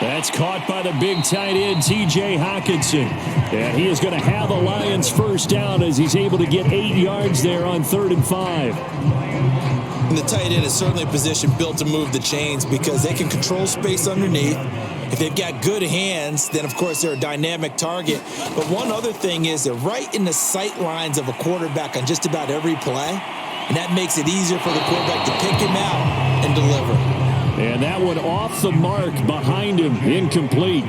That's caught by the big tight end, T.J. Hockenson. And he is going to have the Lions first down as he's able to get 8 yards there on 3rd and 5. And the tight end is certainly a position built to move the chains because they can control space underneath. If they've got good hands, then, of course, they're a dynamic target. But one other thing is they're right in the sight lines of a quarterback on just about every play, and that makes it easier for the quarterback to pick him out and deliver. And that one off the mark behind him, incomplete.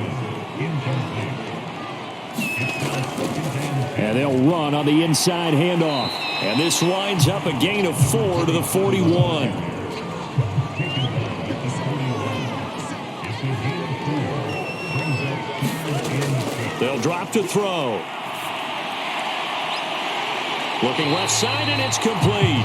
And they'll run on the inside handoff. And this winds up a gain of 4 to the 41. They'll drop to throw. Looking left side, and it's complete.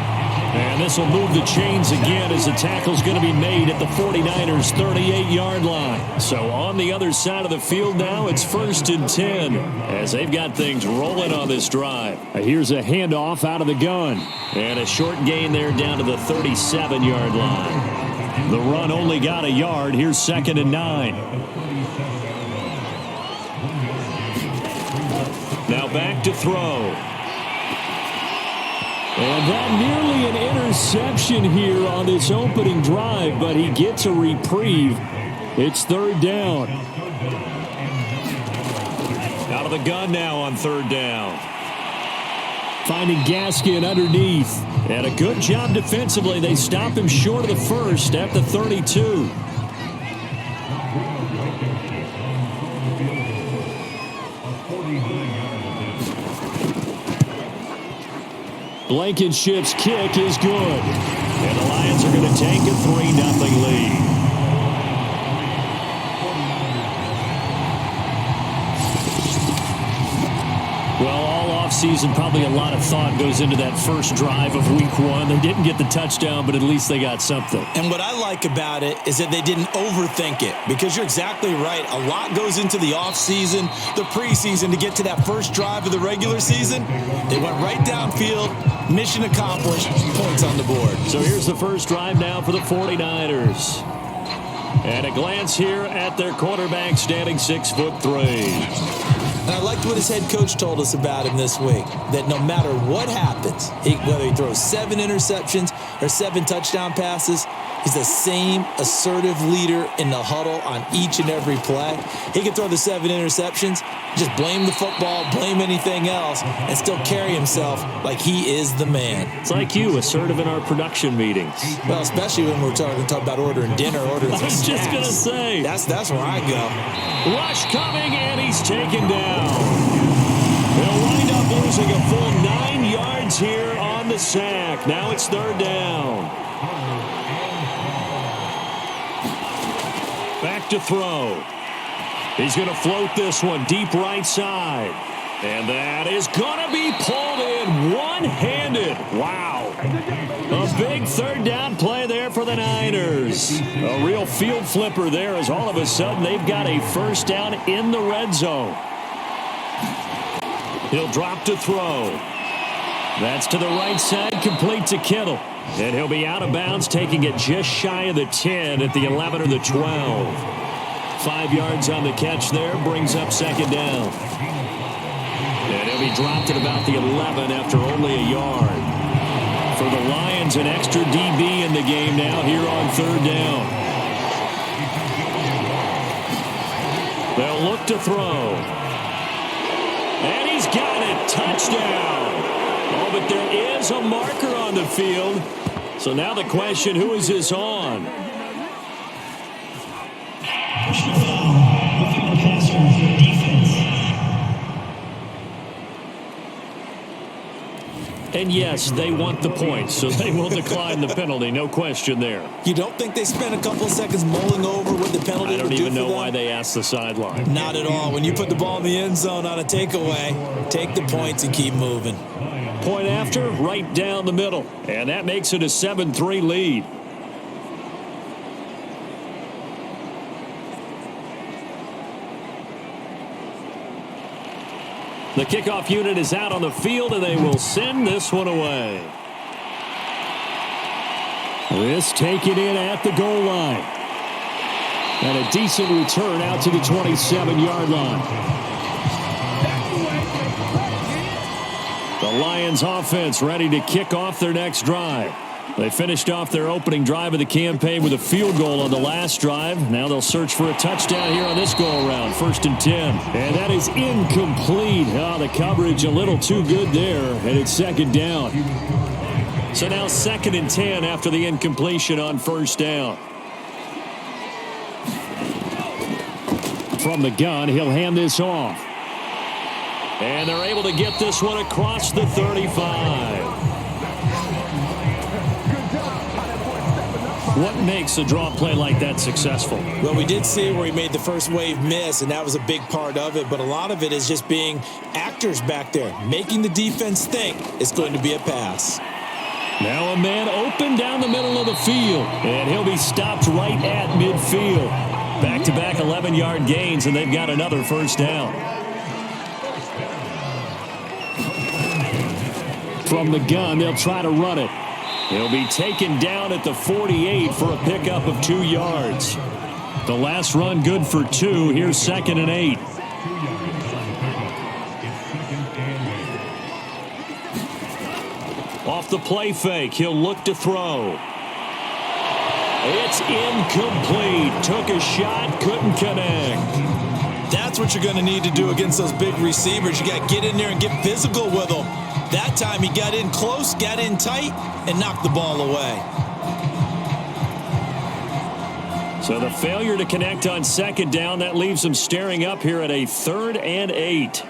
And this will move the chains again as the tackle's going to be made at the 49ers' 38-yard line. So on the other side of the field now, it's 1st and 10 as they've got things rolling on this drive. Here's a handoff out of the gun. And a short gain there down to the 37-yard line. The run only got a yard. Here's 2nd and 9. Now back to throw. And that nearly an interception here on this opening drive, but he gets a reprieve. It's 3rd down. Out of the gun now on 3rd down. Finding Gaskin underneath. And a good job defensively. They stop him short of the first at the 32. Blankenship's kick is good. And the Lions are going to take a 3-0 lead. Well, all offseason, probably a lot of thought goes into that first drive of week 1. They didn't get the touchdown, but at least they got something. And what I like about it is that they didn't overthink it, because you're exactly right. A lot goes into the offseason, the preseason, to get to that first drive of the regular season. They went right downfield, mission accomplished, points on the board. So here's the first drive now for the 49ers. And a glance here at their quarterback standing 6'3". And I liked what his head coach told us about him this week, that no matter what happens, whether he throws 7 interceptions or 7 touchdown passes, he's the same assertive leader in the huddle on each and every play. He can throw the 7 interceptions, just blame the football, blame anything else, and still carry himself like he is the man. It's like you, assertive in our production meetings. Well, especially when we're talking about ordering dinner, ordering some snacks. I was just going to say. That's where I go. Rush coming, and he's taken down. They'll wind up losing a full 9 yards here on the sack. Now it's 3rd down. Back to throw. He's going to float this one deep right side. And that is going to be pulled in one-handed. Wow. A big third down play there for the Niners. A real field flipper there as all of a sudden they've got a first down in the red zone. He'll drop to throw. That's to the right side, complete to Kittle. And he'll be out of bounds, taking it just shy of the 10 at the 11 or the 12. 5 yards on the catch there, brings up second down. And he'll be dropped at about the 11 after only a yard. For the Lions, an extra DB in the game now here on third down. They'll look to throw. And he's got it. Touchdown. Oh, but there is a marker on the field. So now the question, who is this on? And yes, they want the points, so they will decline the penalty. No question there. You don't think they spent a couple of seconds mulling over what the penalty I don't even know why they asked the sideline. Not at all. When you put the ball in the end zone on a takeaway, take the points and keep moving. Point after, right down the middle. And that makes it a 7-3 lead. The kickoff unit is out on the field, and they will send this one away. This taken in at the goal line. And a decent return out to the 27-yard line. The Lions offense ready to kick off their next drive. They finished off their opening drive of the campaign with a field goal on the last drive. Now they'll search for a touchdown here on this go-around. 1st and 10. And that is incomplete. Oh, the coverage a little too good there. And it's second down. So now 2nd and 10 after the incompletion on first down. From the gun, he'll hand this off. And they're able to get this one across the 35. What makes a draw play like that successful? Well, we did see where he made the first wave miss, and that was a big part of it. But a lot of it is just being actors back there, making the defense think it's going to be a pass. Now a man open down the middle of the field, and he'll be stopped right at midfield. Back-to-back 11-yard gains, and they've got another first down. From the gun, they'll try to run it. He'll be taken down at the 48 for a pickup of 2 yards. The last run good for 2. Here's 2nd and 8. Off the play fake, he'll look to throw. It's incomplete. Took a shot, couldn't connect. That's what you're going to need to do against those big receivers. You got to get in there and get physical with them. That time he got in close, got in tight, and knocked the ball away. So the failure to connect on second down, that leaves him staring up here at a 3rd and 8.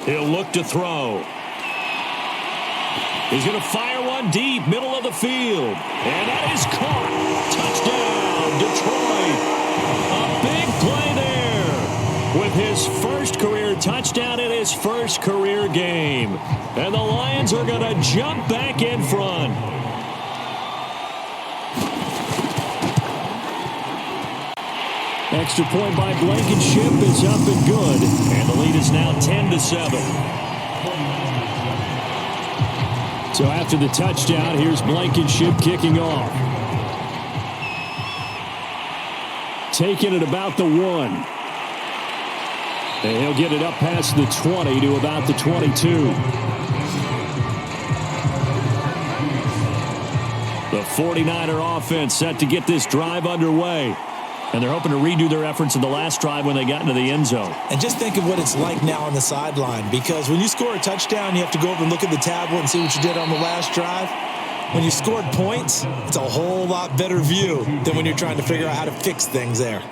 He'll look to throw. He's going to fire one deep, middle of the field. And that is caught. Touchdown, Detroit. A big play there with his first career touchdown in his first career game. And the Lions are going to jump back in front. Extra point by Blankenship is up and good. And the lead is now 10-7. So after the touchdown, here's Blankenship kicking off. Taking it about the 1. And he'll get it up past the 20 to about the 22. The 49er offense set to get this drive underway. And they're hoping to redo their efforts in the last drive when they got into the end zone. And just think of what it's like now on the sideline. Because when you score a touchdown, you have to go over and look at the tablet and see what you did on the last drive. When you scored points, it's a whole lot better view than when you're trying to figure out how to fix things there.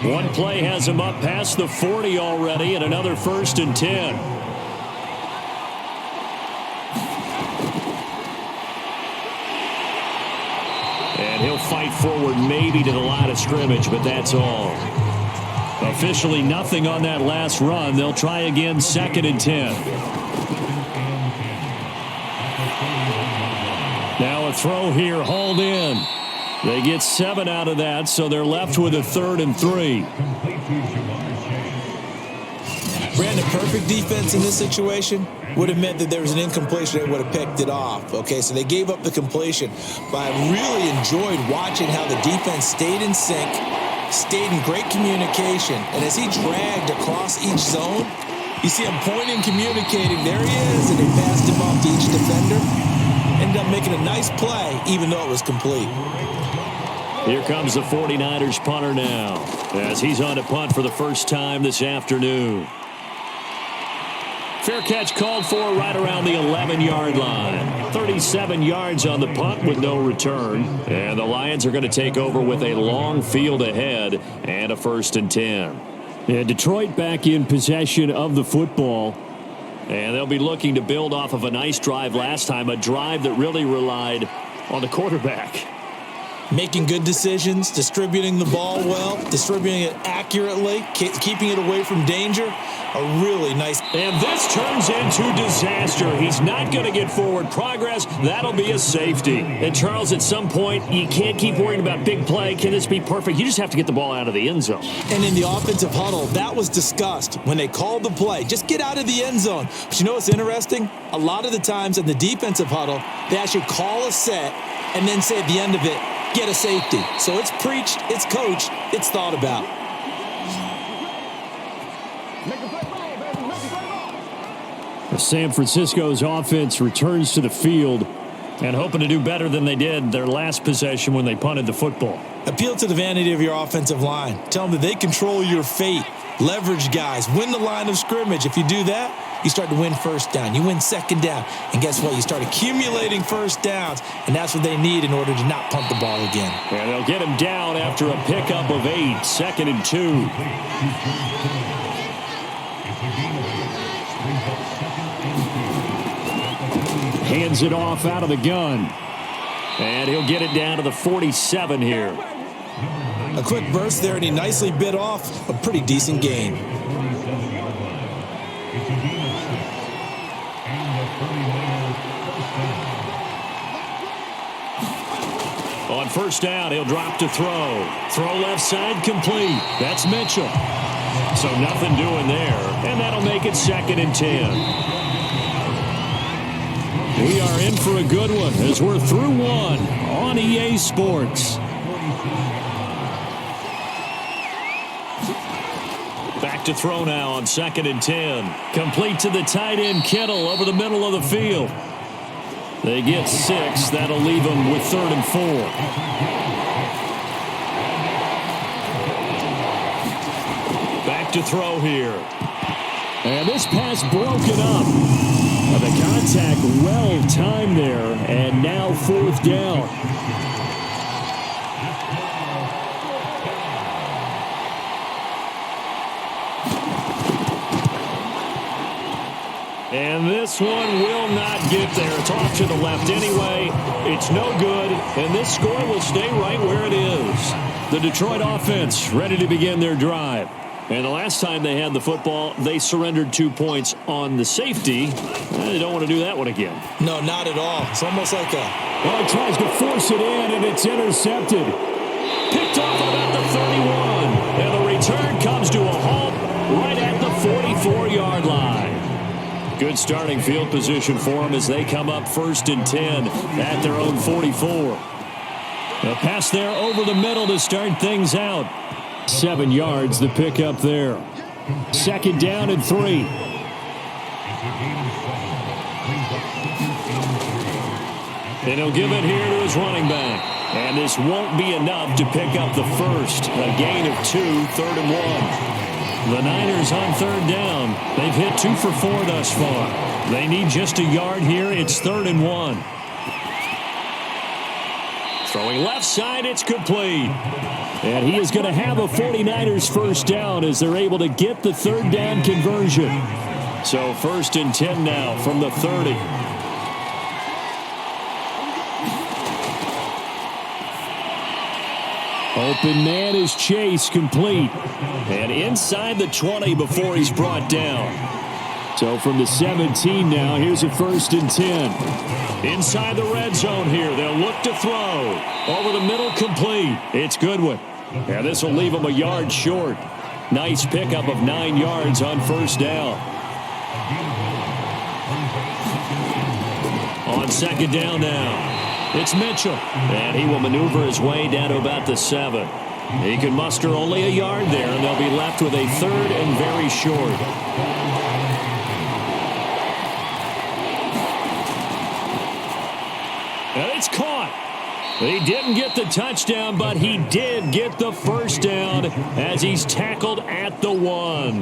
One play has him up past the 40 already, and another 1st and 10. And he'll fight forward maybe to the line of scrimmage, but that's all. Officially nothing on that last run. They'll try again 2nd and 10. Now a throw here, hauled in. They get 7 out of that, so they're left with a 3rd and 3. Brandon, perfect defense in this situation would have meant that there was an incompletion. They would have picked it off. Okay, so they gave up the completion. But I really enjoyed watching how the defense stayed in sync, stayed in great communication. And as he dragged across each zone, you see him pointing, communicating. There he is, and they passed him off to each defender. Ended up making a nice play, even though it was complete. Here comes the 49ers punter now, as he's on to punt for the first time this afternoon. Fair catch called for right around the 11-yard line. 37 yards on the punt with no return. And the Lions are going to take over with a long field ahead and a 1st and 10. Yeah, Detroit back in possession of the football. And they'll be looking to build off of a nice drive last time, a drive that really relied on the quarterback. Making good decisions, distributing the ball well, distributing it accurately, keeping it away from danger. A really nice. And this turns into disaster. He's not going to get forward progress. That'll be a safety. And Charles, at some point, you can't keep worrying about big play. Can this be perfect? You just have to get the ball out of the end zone. And in the offensive huddle, that was discussed when they called the play. Just get out of the end zone. But you know what's interesting? A lot of the times in the defensive huddle, they actually call a set and then say at the end of it, get a safety. So it's preached, it's coached, it's thought about. San Francisco's offense returns to the field and hoping to do better than they did their last possession when they punted the football. Appeal to the vanity of your offensive line. Tell them that they control your fate. Leverage guys. Win the line of scrimmage. If you do that, you start to win 1st down. You win 2nd down. And guess what? You start accumulating 1st downs. And that's what they need in order to not punt the ball again. And they'll get him down after a pickup of 8. 2nd and 2. Hands it off out of the gun. And he'll get it down to the 47 here. A quick burst there, and he nicely bit off a pretty decent gain. On 1st down, he'll drop to throw. Throw left side, complete. That's Mitchell. So nothing doing there. And that'll make it 2nd and 10. We are in for a good one as we're through one on EA Sports. Back to throw now on 2nd and 10. Complete to the tight end, Kittle, over the middle of the field. They get 6. That'll leave them with 3rd and 4. Back to throw here. And this pass broken up. The contact well timed there, and now 4th down. And this one will not get there. It's off to the left anyway. It's no good, and this score will stay right where it is. The Detroit offense ready to begin their drive. And the last time they had the football, they surrendered 2 points on the safety. They don't want to do that one again. No, not at all. It's almost like a... Well, he tries to force it in, and it's intercepted. Picked off about the 31. And the return comes to a halt right at the 44-yard line. Good starting field position for them as they come up 1st and 10 at their own 44. A pass there over the middle to start things out. 7 yards, the pickup there. 2nd down and 3. And he'll give it here to his running back. And this won't be enough to pick up the first. A gain of 2, 3rd and 1. The Niners on 3rd down. They've hit 2 for 4 thus far. They need just a yard here. It's 3rd and 1. Throwing left side, it's complete. And he is going to have a 49ers 1st down as they're able to get the 3rd down conversion. So 1st and 10 now from the 30. Open man is Chase, complete. And inside the 20 before he's brought down. So from the 17 now, here's a 1st and 10. Inside the red zone here. They'll look to throw. Over the middle, complete. It's Goodwin. Yeah, this will leave them a yard short. Nice pickup of 9 yards on 1st down. On 2nd down now, it's Mitchell. And he will maneuver his way down to about the 7. He can muster only a yard there, and they'll be left with a 3rd and very short. And it's caught. He didn't get the touchdown, but he did get the 1st down as he's tackled at the 1.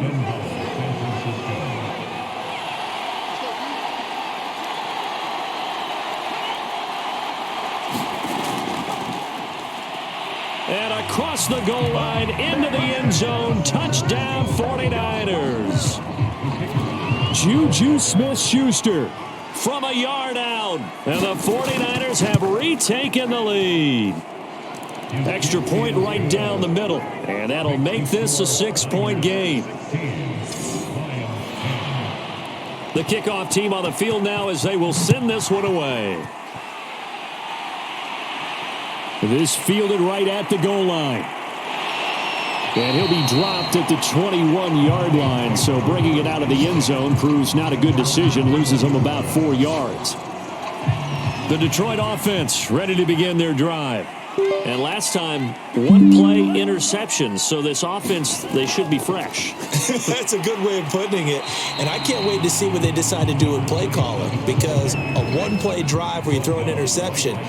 And across the goal line into the end zone, touchdown 49ers. Juju Smith-Schuster from a yard out, and the 49ers have retaken the lead. Extra point right down the middle, and that'll make this a 6-point game. The kickoff team on the field now as they will send this one away. This fielded right at the goal line. And he'll be dropped at the 21-yard line, so bringing it out of the end zone proves not a good decision, loses them about 4 yards. The Detroit offense ready to begin their drive. And last time, 1-play interception, so this offense, they should be fresh. That's a good way of putting it. And I can't wait to see what they decide to do with play calling, because a 1-play drive where you throw an interception,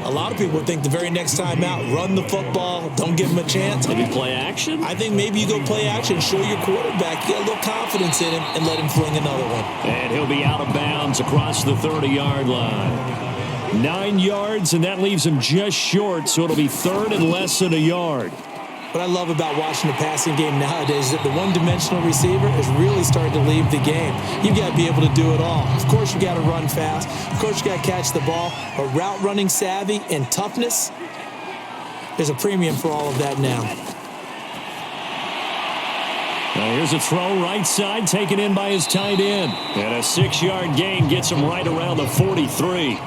a lot of people think the very next time out, run the football, don't give him a chance. Maybe play action? I think maybe you go play action, show your quarterback, get a little confidence in him, and let him fling another one. And he'll be out of bounds across the 30-yard line. 9 yards, and that leaves him just short, so it'll be 3rd and less than a yard. What I love about watching the passing game nowadays is that the one-dimensional receiver is really starting to leave the game. You've got to be able to do it all. Of course, you got to run fast. Of course, you got to catch the ball. But route running savvy and toughness, there's a premium for all of that now. Now here's a throw right side, taken in by his tight end. And a 6-yard gain gets him right around the 43.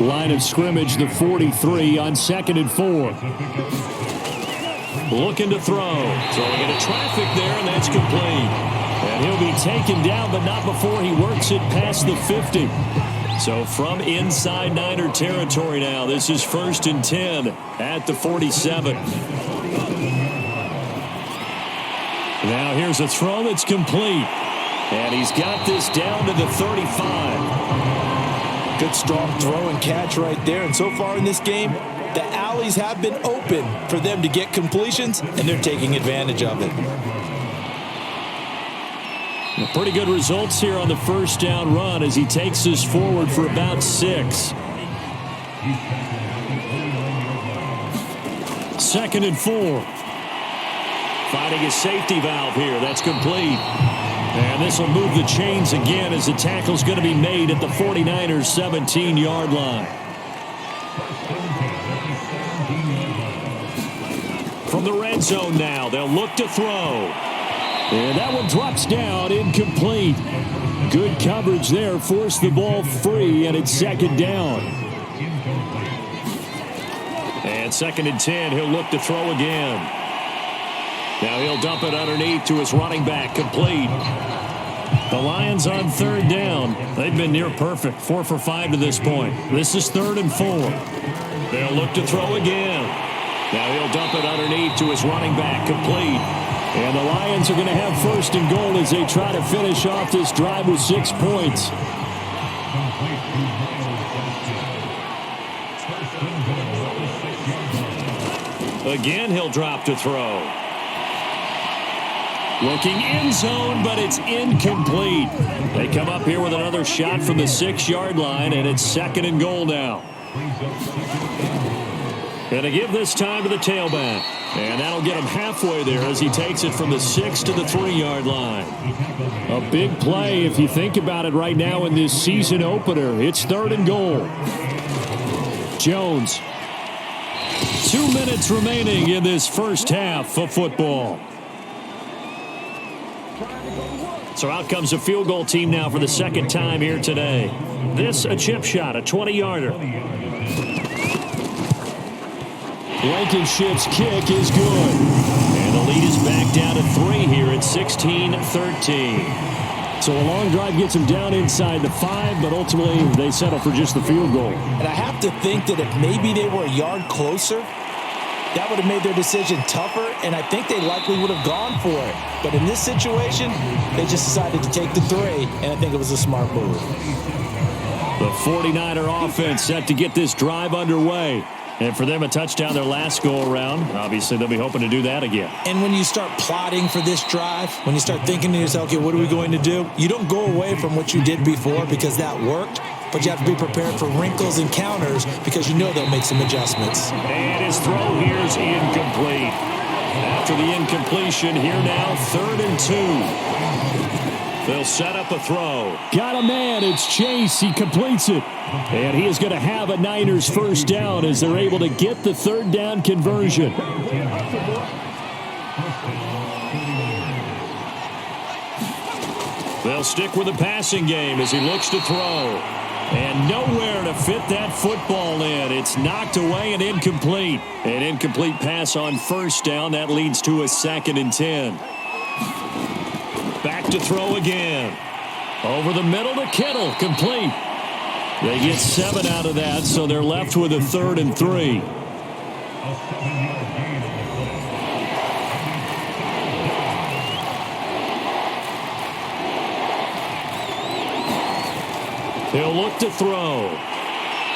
Line of scrimmage, the 43 on 2nd and 4. Looking to throw. Throwing into traffic there, and that's complete. And he'll be taken down, but not before he works it past the 50. So from inside Niner territory now, this is 1st and 10 at the 47. Now here's a throw that's complete. And he's got this down to the 35. Good strong throw and catch right there. And so far in this game, the alleys have been open for them to get completions, and they're taking advantage of it. Pretty good results here on the 1st down run as he takes this forward for about 6. 2nd and 4. Finding a safety valve here. That's complete. And this will move the chains again as the tackle's going to be made at the 49ers' 17-yard line. From the red zone now, they'll look to throw. And that one drops down, incomplete. Good coverage there, forced the ball free, and it's 2nd down. And 2nd and 10, he'll look to throw again. Now he'll dump it underneath to his running back, complete. The Lions on 3rd down. They've been near perfect, 4 for 5 to this point. This is 3rd and 4. They'll look to throw again. Now he'll dump it underneath to his running back, complete. And the Lions are going to have 1st and goal as they try to finish off this drive with 6 points. Again, he'll drop to throw. Looking end zone, but it's incomplete. They come up here with another shot from the 6-yard line, and it's 2nd and goal now. And to give this time to the tailback. And that'll get him halfway there as he takes it from the 6 to the 3-yard line. A big play if you think about it right now in this season opener. It's 3rd and goal. Jones. 2 minutes remaining in this first half of football. So out comes a field goal team now for the second time here today. This a chip shot, a 20-yarder. Blankenship's kick is good. And the lead is back down to 3 here at 16-13. So a long drive gets them down inside the 5, but ultimately they settle for just the field goal. And I have to think that if maybe they were a yard closer, that would have made their decision tougher, and I think they likely would have gone for it. But in this situation, they just decided to take the 3, and I think it was a smart move. The 49er offense set to get this drive underway. And for them, a touchdown their last go-around. Obviously, they'll be hoping to do that again. And when you start plotting for this drive, when you start thinking to yourself, okay, what are we going to do? You don't go away from what you did before because that worked, but you have to be prepared for wrinkles and counters because you know they'll make some adjustments. And his throw here is incomplete. After the incompletion, here now, 3rd and 2. They'll set up a throw. Got a man. It's Chase. He completes it. And he is going to have a Niners first down as they're able to get the 3rd down conversion. They'll stick with the passing game as he looks to throw. And nowhere to fit that football in. It's knocked away and incomplete. An incomplete pass on first down. That leads to a 2nd and 10. Back to throw again. Over the middle to Kittle. Complete. They get 7 out of that, so they're left with a 3rd and 3. He'll look to throw.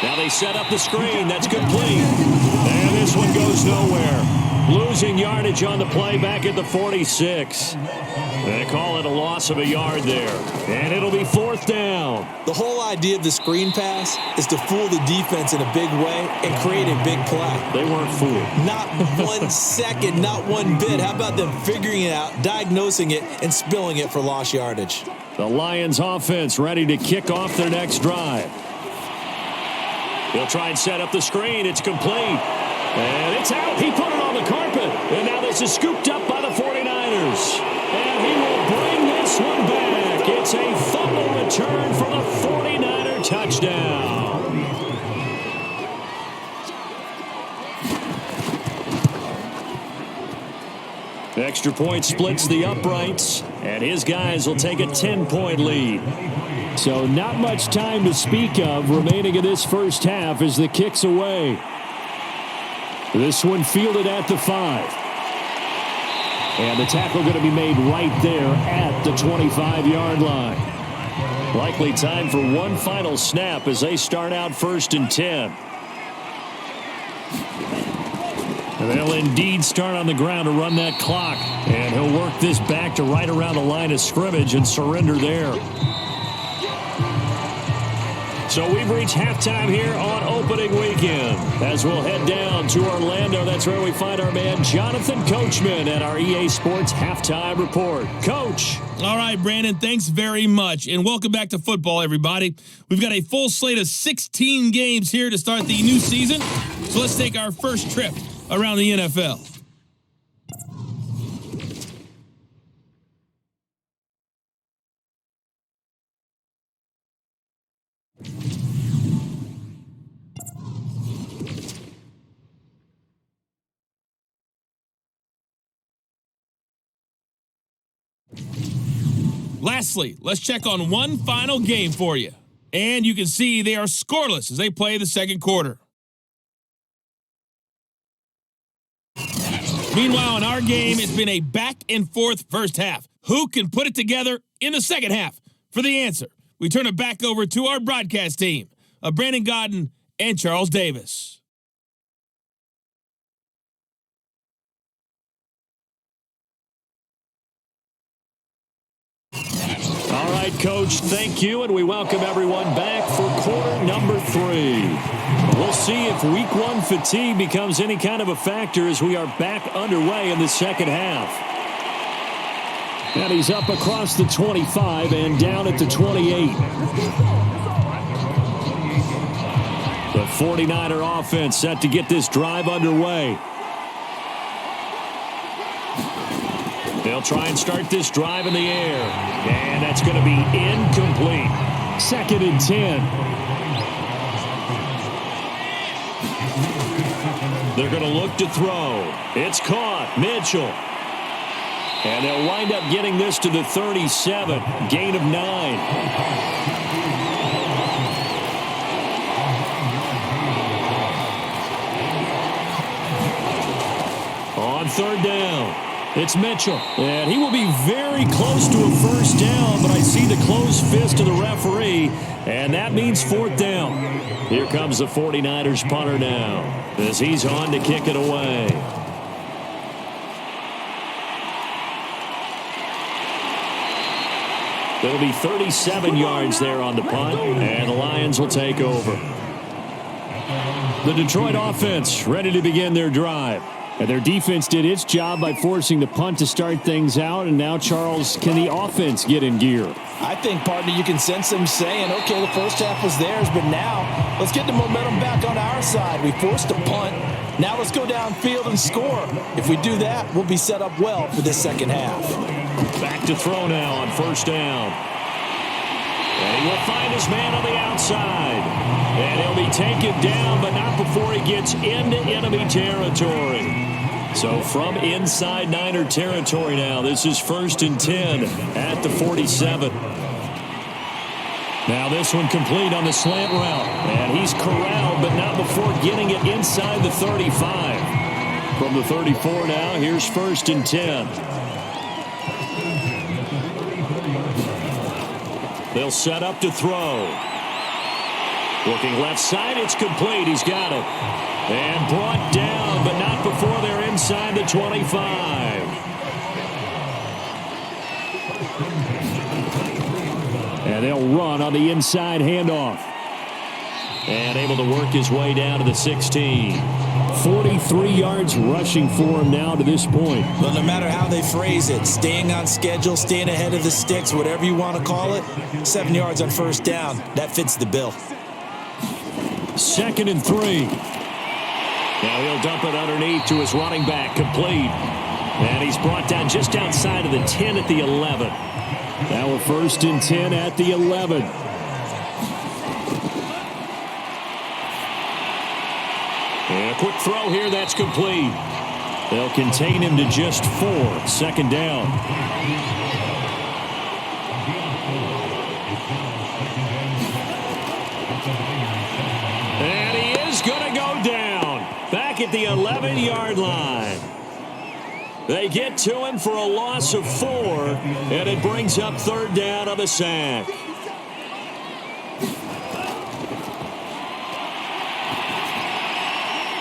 Now they set up the screen. That's complete. And this one goes nowhere. Losing yardage on the play back at the 46. They call it a loss of a yard there. And it'll be 4th down. The whole idea of the screen pass is to fool the defense in a big way and create a big play. They weren't fooled. Not 1 second, not one bit. How about them figuring it out, diagnosing it, and spilling it for lost yardage? The Lions offense ready to kick off their next drive. He'll try and set up the screen. It's complete. And it's out. He put it on the carpet. And now this is scooped up by the 49ers. And he will bring this one back. It's a fumble return for the 49er touchdown. Extra point splits the uprights. And his guys will take a 10-point lead. So not much time to speak of remaining in this first half as the kick's away. This one fielded at the 5. And the tackle going to be made right there at the 25-yard line. Likely time for one final snap as they start out 1st and 10. And they'll indeed start on the ground to run that clock. And he'll work this back to right around the line of scrimmage and surrender there. So we've reached halftime here on opening weekend. As we'll head down to Orlando, that's where we find our man Jonathan Coachman at our EA Sports Halftime Report. Coach. All right, Brandon, thanks very much. And welcome back to football, everybody. We've got a full slate of 16 games here to start the new season. So let's take our first trip around the NFL. Lastly, let's check on one final game for you. And you can see they are scoreless as they play the second quarter. Meanwhile, in our game, it's been a back-and-forth first half. Who can put it together in the second half? For the answer, we turn it back over to our broadcast team of Brandon Godden and Charles Davis. All right, Coach, thank you, and we welcome everyone back for quarter number 3. We'll see if week 1 fatigue becomes any kind of a factor as we are back underway in the second half. And he's up across the 25 and down at the 28. The 49er offense set to get this drive underway. They'll try and start this drive in the air. And that's going to be incomplete. 2nd and 10. They're going to look to throw. It's caught. Mitchell. And they'll wind up getting this to the 37. Gain of 9. On 3rd down, it's Mitchell. And he will be very close to a first down, but I see the closed fist of the referee, and that means 4th down. Here comes the 49ers punter now, as he's on to kick it away. It'll be 37 yards there on the punt, and the Lions will take over. The Detroit offense ready to begin their drive. And their defense did its job by forcing the punt to start things out. And now, Charles, can the offense get in gear? I think, partner, you can sense them saying, okay, the first half was theirs, but now let's get the momentum back on our side. We forced a punt. Now let's go downfield and score. If we do that, we'll be set up well for this second half. Back to throw now on 1st down. And he will find his man on the outside. And he'll be taken down, but not before he gets into enemy territory. So from inside Niner territory now, this is 1st and 10 at the 47. Now this one complete on the slant route. And he's corralled, but not before getting it inside the 35. From the 34 now, here's 1st and 10. They'll set up to throw. Looking left side, it's complete. He's got it. And brought down, but not before they're inside the 25. And they'll run on the inside handoff. And able to work his way down to the 16. 43 yards rushing for him now to this point. Well, no matter how they phrase it, staying on schedule, staying ahead of the sticks, whatever you want to call it, 7 yards on 1st down, that fits the bill. 2nd and 3. Now he'll dump it underneath to his running back, complete. And he's brought down just outside of the 10 at the 11. Now we're 1st and 10 at the 11. And a quick throw here, that's complete. They'll contain him to just 4. 2nd down. And he is going to go down. Back at the 11-yard line. They get to him for a loss of 4, and it brings up 3rd down on the sack.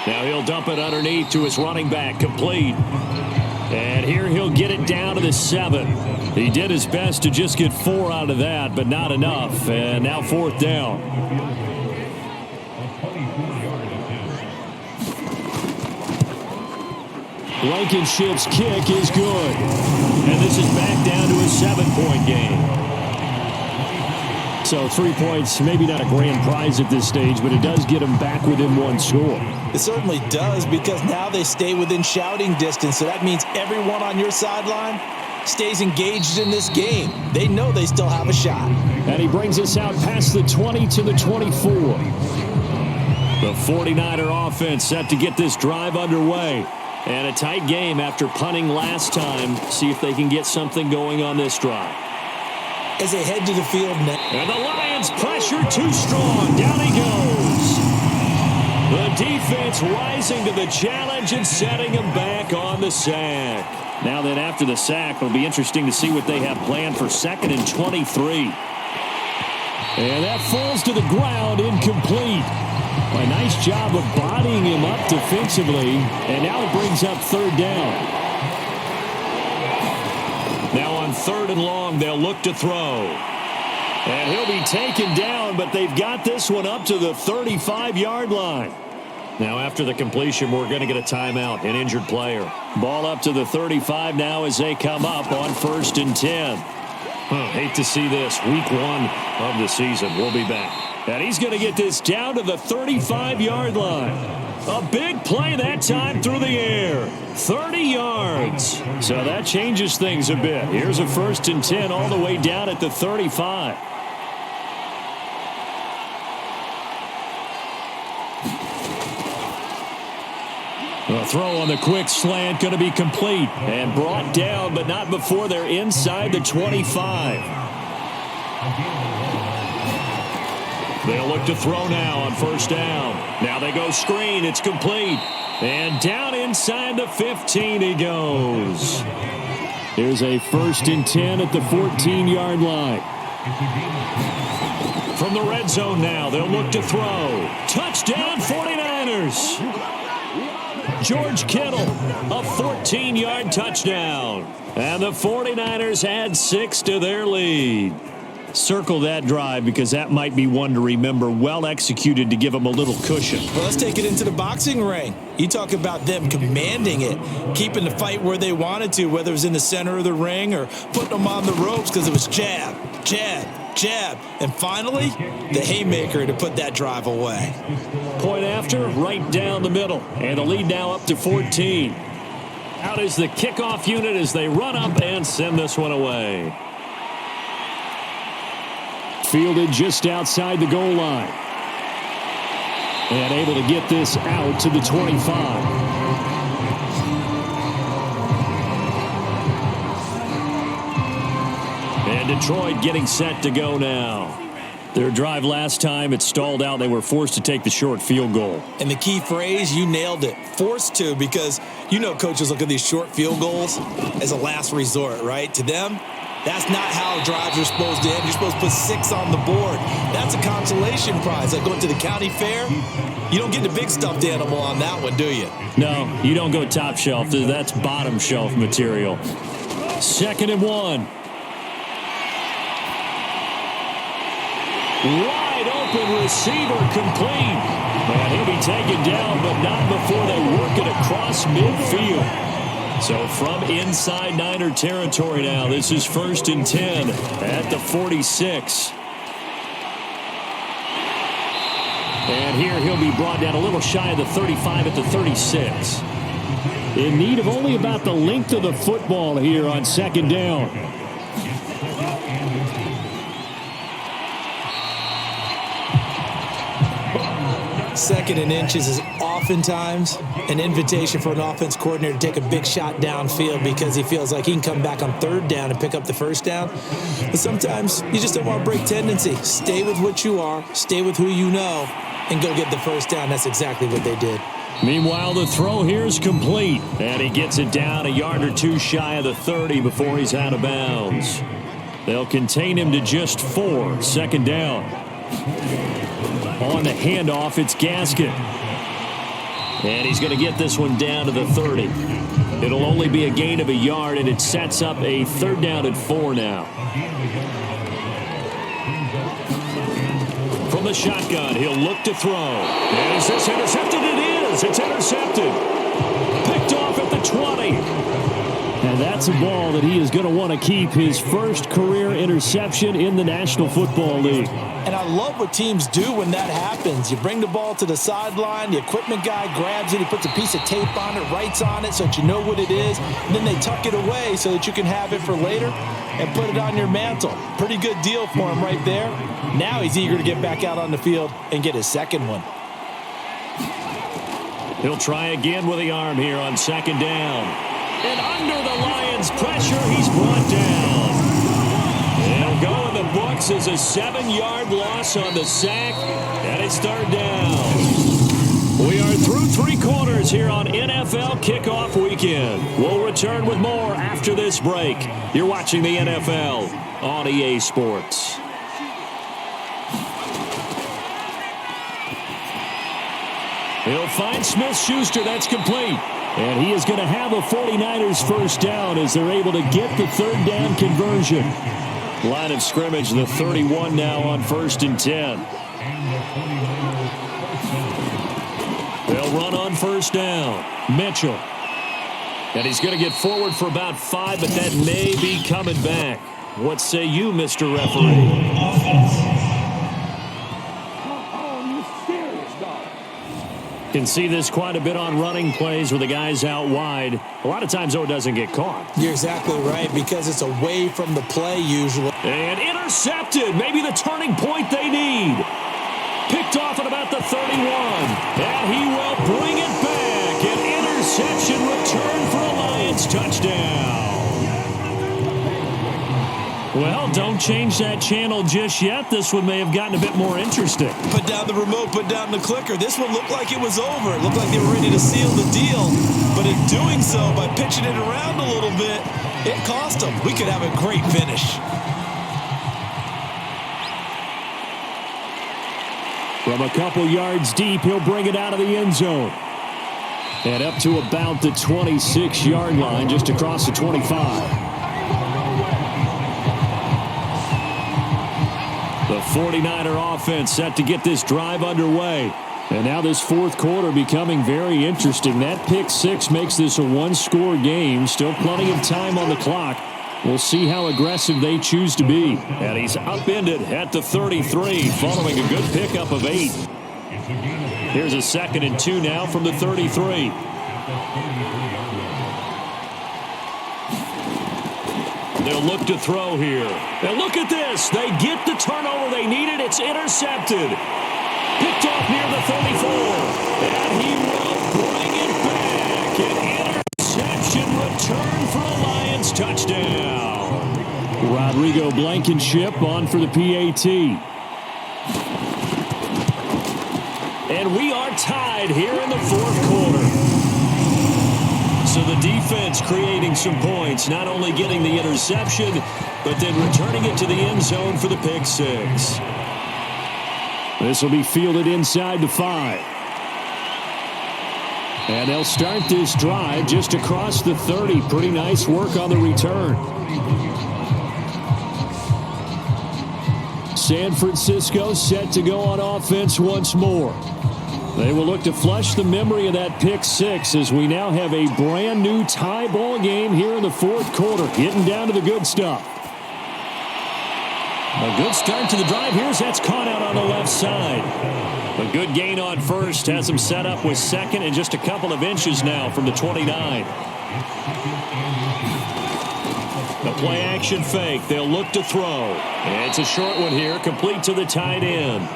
Now he'll dump it underneath to his running back, complete. And here he'll get it down to the 7. He did his best to just get 4 out of that, but not enough. And now 4th down. Blankenship's kick is good. And this is back down to a 7-point game. So 3 points, maybe not a grand prize at this stage, but it does get them back within 1 score. It certainly does, because now they stay within shouting distance. So that means everyone on your sideline stays engaged in this game. They know they still have a shot. And he brings us out past the 20 to the 24. The 49er offense set to get this drive underway. And a tight game after punting last time. See if they can get something going on this drive. As they head to the field now. And the Lions pressure too strong. Down he goes. The defense rising to the challenge and setting him back on the sack. Now then, after the sack, it'll be interesting to see what they have planned for 2nd and 23. And that falls to the ground, incomplete. A nice job of bodying him up defensively. And now it brings up 3rd down. Now on 3rd and long, they'll look to throw. And he'll be taken down, but they've got this one up to the 35-yard line. Now after the completion, we're going to get a timeout, an injured player. Ball up to the 35 now as they come up on 1st and 10. Hate to see this. Week 1 of the season. We'll be back. And he's going to get this down to the 35-yard line. A big play that time through the air. 30 yards. So that changes things a bit. Here's a 1st and 10 all the way down at the 35. The throw on the quick slant going to be complete and brought down, but not before they're inside the 25. They'll look to throw now on 1st down. Now they go screen. It's complete. And down inside the 15 he goes. Here's a 1st and 10 at the 14-yard line. From the red zone now, they'll look to throw. Touchdown 49ers. George Kittle, a 14-yard touchdown. And the 49ers add 6 to their lead. Circle that drive because that might be one to remember. Well executed to give them a little cushion. Well, let's take it into the boxing ring. You talk about them commanding it, keeping the fight where they wanted to, whether it was in the center of the ring or putting them on the ropes because it was jab, jab, jab. And finally, the haymaker to put that drive away. Point after, right down the middle. And the lead now up to 14. Out is the kickoff unit as they run up and send this one away. Fielded just outside the goal line. And able to get this out to the 25. And Detroit getting set to go now. Their drive last time, it stalled out. They were forced to take the short field goal. And the key phrase, you nailed it. Forced to, because you know coaches look at these short field goals as a last resort, right? To them, that's not how drives are supposed to end. You're supposed to put 6 on the board. That's a consolation prize. Like going to the county fair, you don't get the big stuffed animal on that one, do you? No, you don't go top shelf. That's bottom shelf material. 2nd and 1. Wide open receiver complete. And he'll be taken down, but not before they work it across midfield. So from inside Niner territory now, this is 1st and 10 at the 46. And here he'll be brought down a little shy of the 35 at the 36. In need of only about the length of the football here on 2nd down. Second and inches is oftentimes an invitation for an offense coordinator to take a big shot downfield because he feels like he can come back on 3rd down and pick up the 1st down. But sometimes you just don't want to break tendency. Stay with what you are, stay with who you know, and go get the 1st down. That's exactly what they did. Meanwhile, the throw here is complete. And he gets it down a yard or two shy of the 30 before he's out of bounds. They'll contain him to just 4. 2nd down. On the handoff, it's Gaskin. And he's going to get this one down to the 30. It'll only be a gain of a yard, and it sets up a 3rd down and 4 now. From the shotgun, he'll look to throw. And is this intercepted? It is. It's intercepted. Picked off at the 20. And that's a ball that he is going to want to keep, his first career interception in the National Football League. And I love what teams do when that happens. You bring the ball to the sideline, the equipment guy grabs it, he puts a piece of tape on it, writes on it so that you know what it is, and then they tuck it away so that you can have it for later and put it on your mantle. Pretty good deal for him right there. Now he's eager to get back out on the field and get his 2nd one. He'll try again with the arm here on 2nd down. And under the Lions' pressure, he's brought down. He'll go in the books as a 7-yard loss on the sack, and it's 3rd down. We are through 3 quarters here on NFL Kickoff Weekend. We'll return with more after this break. You're watching the NFL on EA Sports. He'll find Smith-Schuster. That's complete. And he is going to have a 49ers 1st down as they're able to get the 3rd down conversion. Line of scrimmage, the 31 now on 1st and 10. They'll run on 1st down. Mitchell. And he's going to get forward for about 5, but that may be coming back. What say you, Mr. Referee? can see this quite a bit on running plays where the guy's out wide. A lot of times, though, it doesn't get caught. You're exactly right, because it's away from the play usually. And intercepted. Maybe the turning point they need. Picked off at about the 31. And he will bring it back. An interception return for a Lions touchdown. Well, don't change that channel just yet. This one may have gotten a bit more interesting. Put down the remote, put down the clicker. This one looked like it was over. It looked like they were ready to seal the deal. But in doing so, by pitching it around a little bit, it cost them. We could have a great finish. From a couple yards deep, he'll bring it out of the end zone. And up to about the 26-yard line, just across the 25. The 49er offense set to get this drive underway. And now this fourth quarter becoming very interesting. That pick six makes this a one-score game. Still plenty of time on the clock. We'll see how aggressive they choose to be. And he's upended at the 33 following a good pickup of 8. Here's a 2nd and 2 now from the 33. They'll look to throw here. And look at this. They get the turnover they needed. It's intercepted. Picked off near the 34. And he will bring it back. An interception return for a Lions touchdown. Rodrigo Blankenship on for the PAT. And we are tied here in the fourth quarter. So the defense creating some points, not only getting the interception, but then returning it to the end zone for the pick six. This will be fielded inside the 5. And they'll start this drive just across the 30. Pretty nice work on the return. San Francisco set to go on offense once more. They will look to flush the memory of that pick six as we now have a brand new tie ball game here in the fourth quarter. Getting down to the good stuff. A good start to the drive. That's caught out on the left side. A good gain on first. Has him set up with second and just a couple of inches now from the 29. The play action fake. They'll look to throw. And it's a short one here. Complete to the tight end.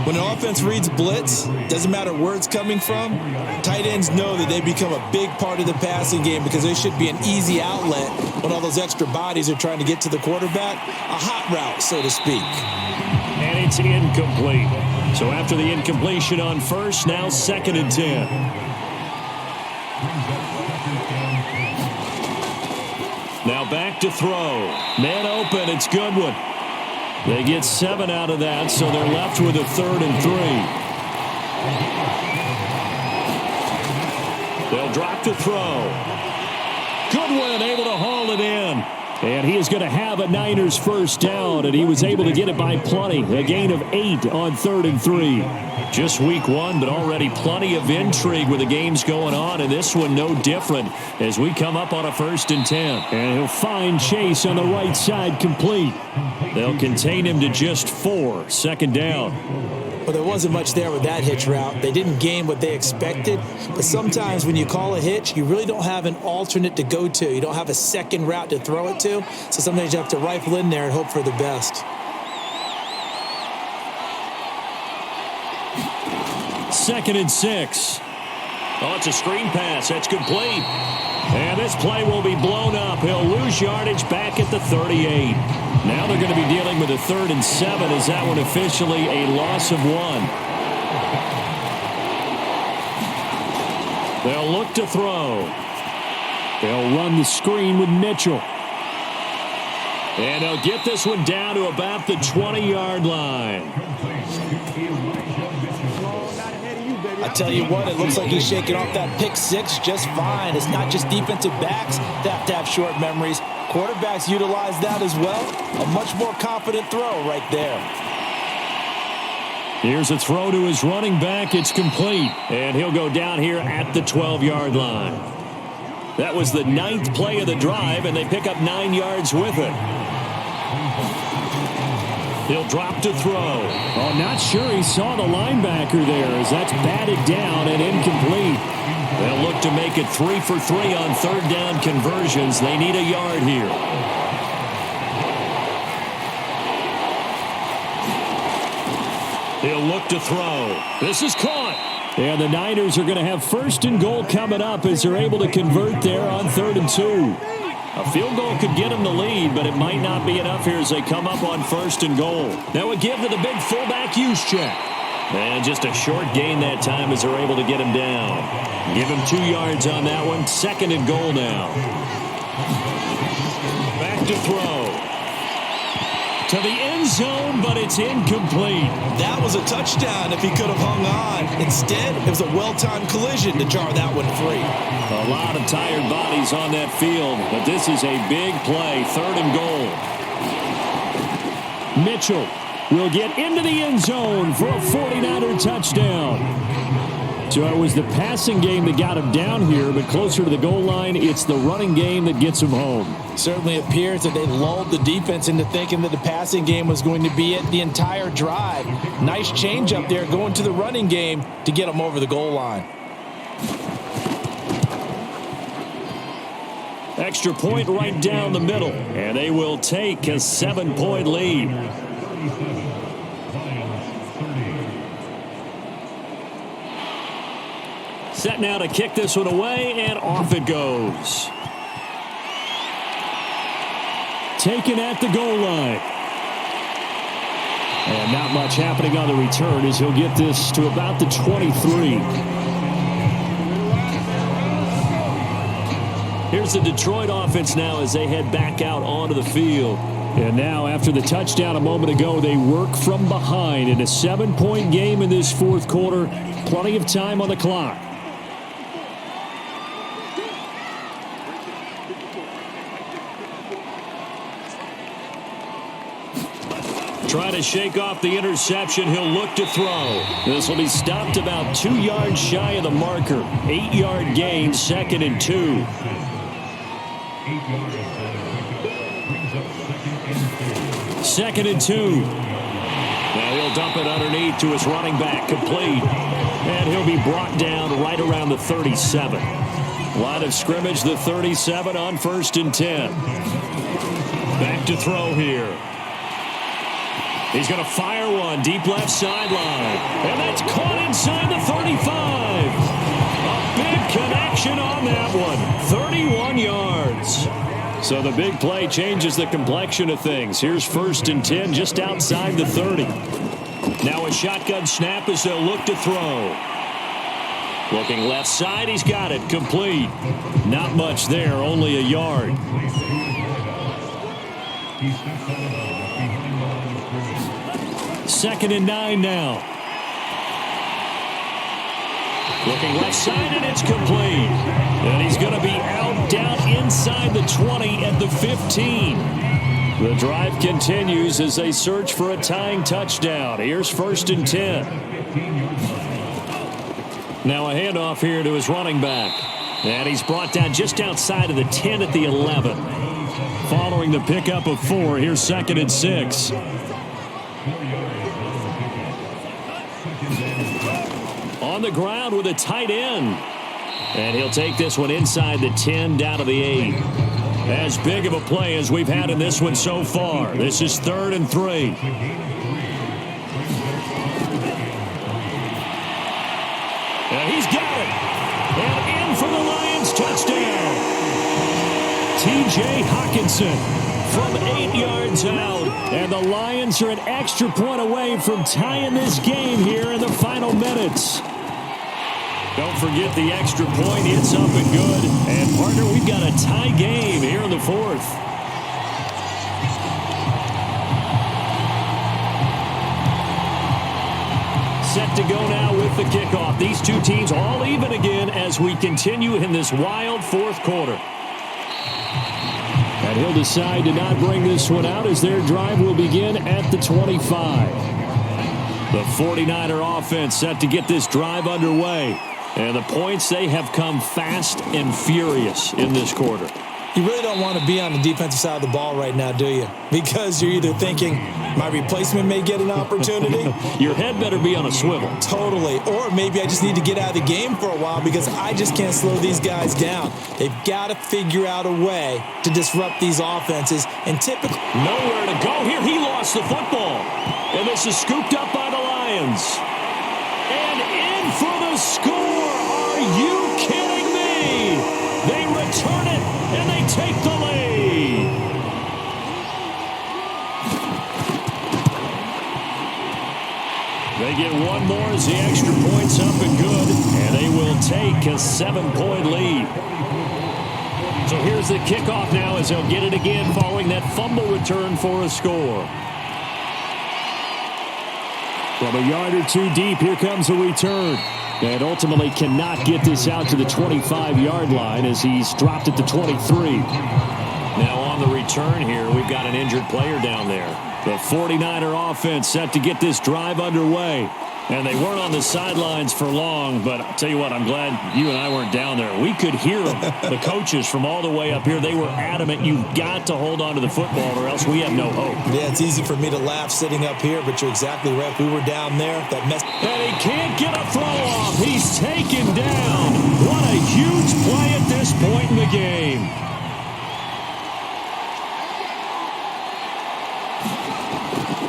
When an offense reads blitz, doesn't matter where it's coming from, tight ends know that they become a big part of the passing game because they should be an easy outlet when all those extra bodies are trying to get to the quarterback. A hot route, so to speak. And it's incomplete. So after the incompletion on first, now 2nd and 10. Now back to throw. Man open, it's Goodwin. They get 7 out of that, so they're left with a 3rd and 3. They'll drop to throw. Goodwin able to haul it in. And he is going to have a Niners first down, and he was able to get it by plenty. A gain of 8 on 3rd and 3. Just week 1, but already plenty of intrigue with the games going on, and this one no different as we come up on a 1st and 10. And he'll find Chase on the right side complete. They'll contain him to just 4, 2nd down. Well, there wasn't much there with that hitch route. They didn't gain what they expected. But sometimes when you call a hitch, you really don't have an alternate to go to. You don't have a second route to throw it to. So sometimes you have to rifle in there and hope for the best. 2nd and 6. Oh, it's a screen pass. That's complete. And this play will be blown up. He'll lose yardage back at the 38. Now they're going to be dealing with a 3rd and 7. Is that one officially a loss of 1? They'll look to throw. They'll run the screen with Mitchell. And they'll get this one down to about the 20-yard line. I tell you what, it looks like he's shaking off that pick six just fine. It's not just defensive backs that have short memories. Quarterbacks utilize that as well. A much more confident throw right there. Here's a throw to his running back. It's complete. And he'll go down here at the 12-yard line. That was the 9th play of the drive, and they pick up 9 yards with it. He'll drop to throw. Oh, not sure he saw the linebacker there as that's batted down and incomplete. They'll look to make it 3 for 3 on third down conversions. They need a yard here. He'll look to throw. This is caught. And the Niners are going to have first and goal coming up as they're able to convert there on 3rd and 2. A field goal could get them the lead, but it might not be enough here as they come up on 1st and goal. Now a give to the big fullback use check. And just a short gain that time as they're able to get him down. Give him 2 yards on that one. 2nd and goal now. Back to throw. To the end zone, but it's incomplete. That was a touchdown if he could have hung on. Instead, it was a well-timed collision to jar that one free. A lot of tired bodies on that field, but this is a big play. 3rd and goal. Mitchell will get into the end zone for a 49er touchdown. So it was the passing game that got him down here, but closer to the goal line, it's the running game that gets him home. Certainly appears that they lulled the defense into thinking that the passing game was going to be it the entire drive. Nice change up there going to the running game to get them over the goal line. Extra point right down the middle, and they will take a 7-point lead. Set now to kick this one away, and off it goes. Taken at the goal line. And not much happening on the return as he'll get this to about the 23. Here's the Detroit offense now as they head back out onto the field. And now after the touchdown a moment ago, they work from behind in a 7-point game in this 4th quarter. Plenty of time on the clock. Trying to shake off the interception. He'll look to throw. This will be stopped about 2 yards shy of the marker. 8-yard gain, 2nd and 2. 2nd and 2. Now he'll dump it underneath to his running back. Complete. And he'll be brought down right around the 37. Line of scrimmage, the 37 on 1st and 10. Back to throw here. He's going to fire one deep left sideline. And that's caught inside the 35. A big connection on that one. 31 yards. So the big play changes the complexion of things. Here's 1st and 10 just outside the 30. Now a shotgun snap as they'll look to throw. Looking left side, he's got it. Complete. Not much there, only a yard. Second and 9 now. Looking left side, and it's complete. And he's going to be out down inside the 20 at the 15. The drive continues as they search for a tying touchdown. Here's 1st and 10. Now a handoff here to his running back. And he's brought down just outside of the 10 at the 11. Following the pickup of 4, here's 2nd and 6. On the ground with a tight end. And he'll take this one inside the 10 down to the 8. As big of a play as we've had in this one so far. This is 3rd and 3. And he's got it. And in for the Lions touchdown. T.J. Hockenson from 8 yards out. And the Lions are an extra point away from tying this game here in the final minutes. Don't forget the extra point. It's up and good. And, partner, we've got a tie game here in the 4th. Set to go now with the kickoff. These two teams all even again as we continue in this wild 4th quarter. And he'll decide to not bring this one out as their drive will begin at the 25. The 49er offense set to get this drive underway. And the points, they have come fast and furious in this quarter. You really don't want to be on the defensive side of the ball right now, do you? Because you're either thinking, my replacement may get an opportunity. Your head better be on a swivel. Totally. Or maybe I just need to get out of the game for a while because I just can't slow these guys down. They've got to figure out a way to disrupt these offenses. And typically, nowhere to go here. He lost the football. And this is scooped up by the Lions. And in for the score. Are you kidding me? They return it, and they take the lead. They get one more as the extra point's up and good, and they will take a 7-point lead. So here's the kickoff now as they'll get it again following that fumble return for a score. From a yard or two deep, here comes a return. And ultimately cannot get this out to the 25-yard line as he's dropped it to 23. Now on the return here, we've got an injured player down there. The 49er offense set to get this drive underway. And they weren't on the sidelines for long, but I'll tell you what, I'm glad you and I weren't down there. We could hear them. The coaches from all the way up here, they were adamant, you've got to hold on to the football or else we have no hope. Yeah, it's easy for me to laugh sitting up here, but you're exactly right. If we were down there, that mess. And he can't get a throw off. He's taken down. What a huge play at this point in the game.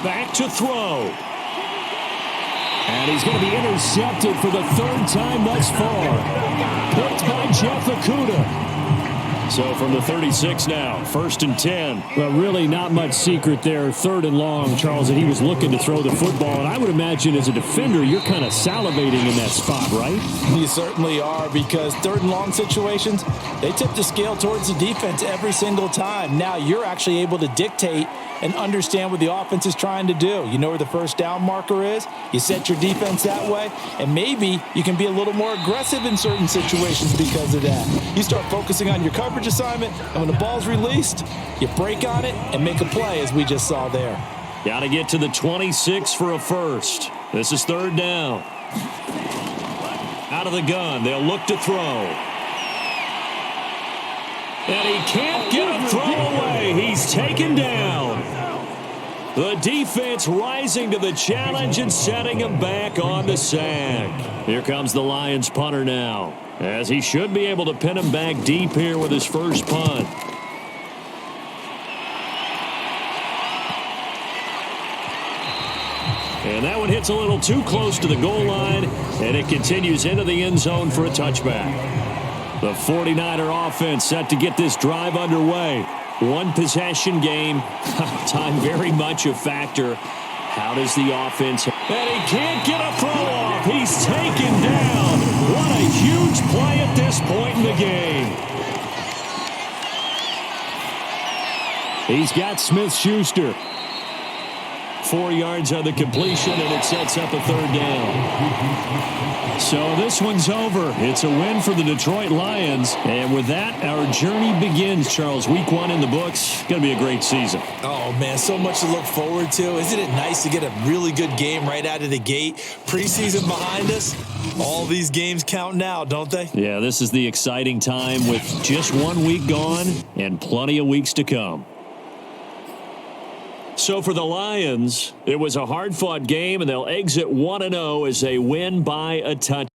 Back to throw. And he's going to be intercepted for the third time thus far. Picked by Jeff Okudah. So from the 36 now, 1st and 10. Well, really not much secret there. 3rd and long, Charles, that he was looking to throw the football. And I would imagine as a defender, you're kind of salivating in that spot, right? You certainly are, because 3rd and long situations, they tip the scale towards the defense every single time. Now you're actually able to dictate and understand what the offense is trying to do. You know where the first down marker is. You set your defense that way, and maybe you can be a little more aggressive in certain situations because of that. You start focusing on your coverage assignment, and when the ball's released, you break on it and make a play, as we just saw there. Got to get to the 26 for a first. This is 3rd down. Out of the gun, they'll look to throw. And he can't get a throw away. He's taken down. The defense rising to the challenge and setting him back on the sack. Here comes the Lions punter now, as he should be able to pin him back deep here with his first punt. And that one hits a little too close to the goal line, and it continues into the end zone for a touchback. The 49er offense set to get this drive underway. One possession game. Time very much a factor. How does the offense... And he can't get a throw off. He's taken down. What a huge play at this point in the game. He's got Smith-Schuster. 4 yards on the completion, and it sets up a 3rd down. So this one's over. It's a win for the Detroit Lions. And with that, our journey begins, Charles. Week 1 in the books. Going to be a great season. Oh, man, so much to look forward to. Isn't it nice to get a really good game right out of the gate? Preseason behind us. All these games count now, don't they? Yeah, this is the exciting time with just 1 week gone and plenty of weeks to come. So for the Lions, it was a hard-fought game, and they'll exit 1-0 as they win by a touchdown.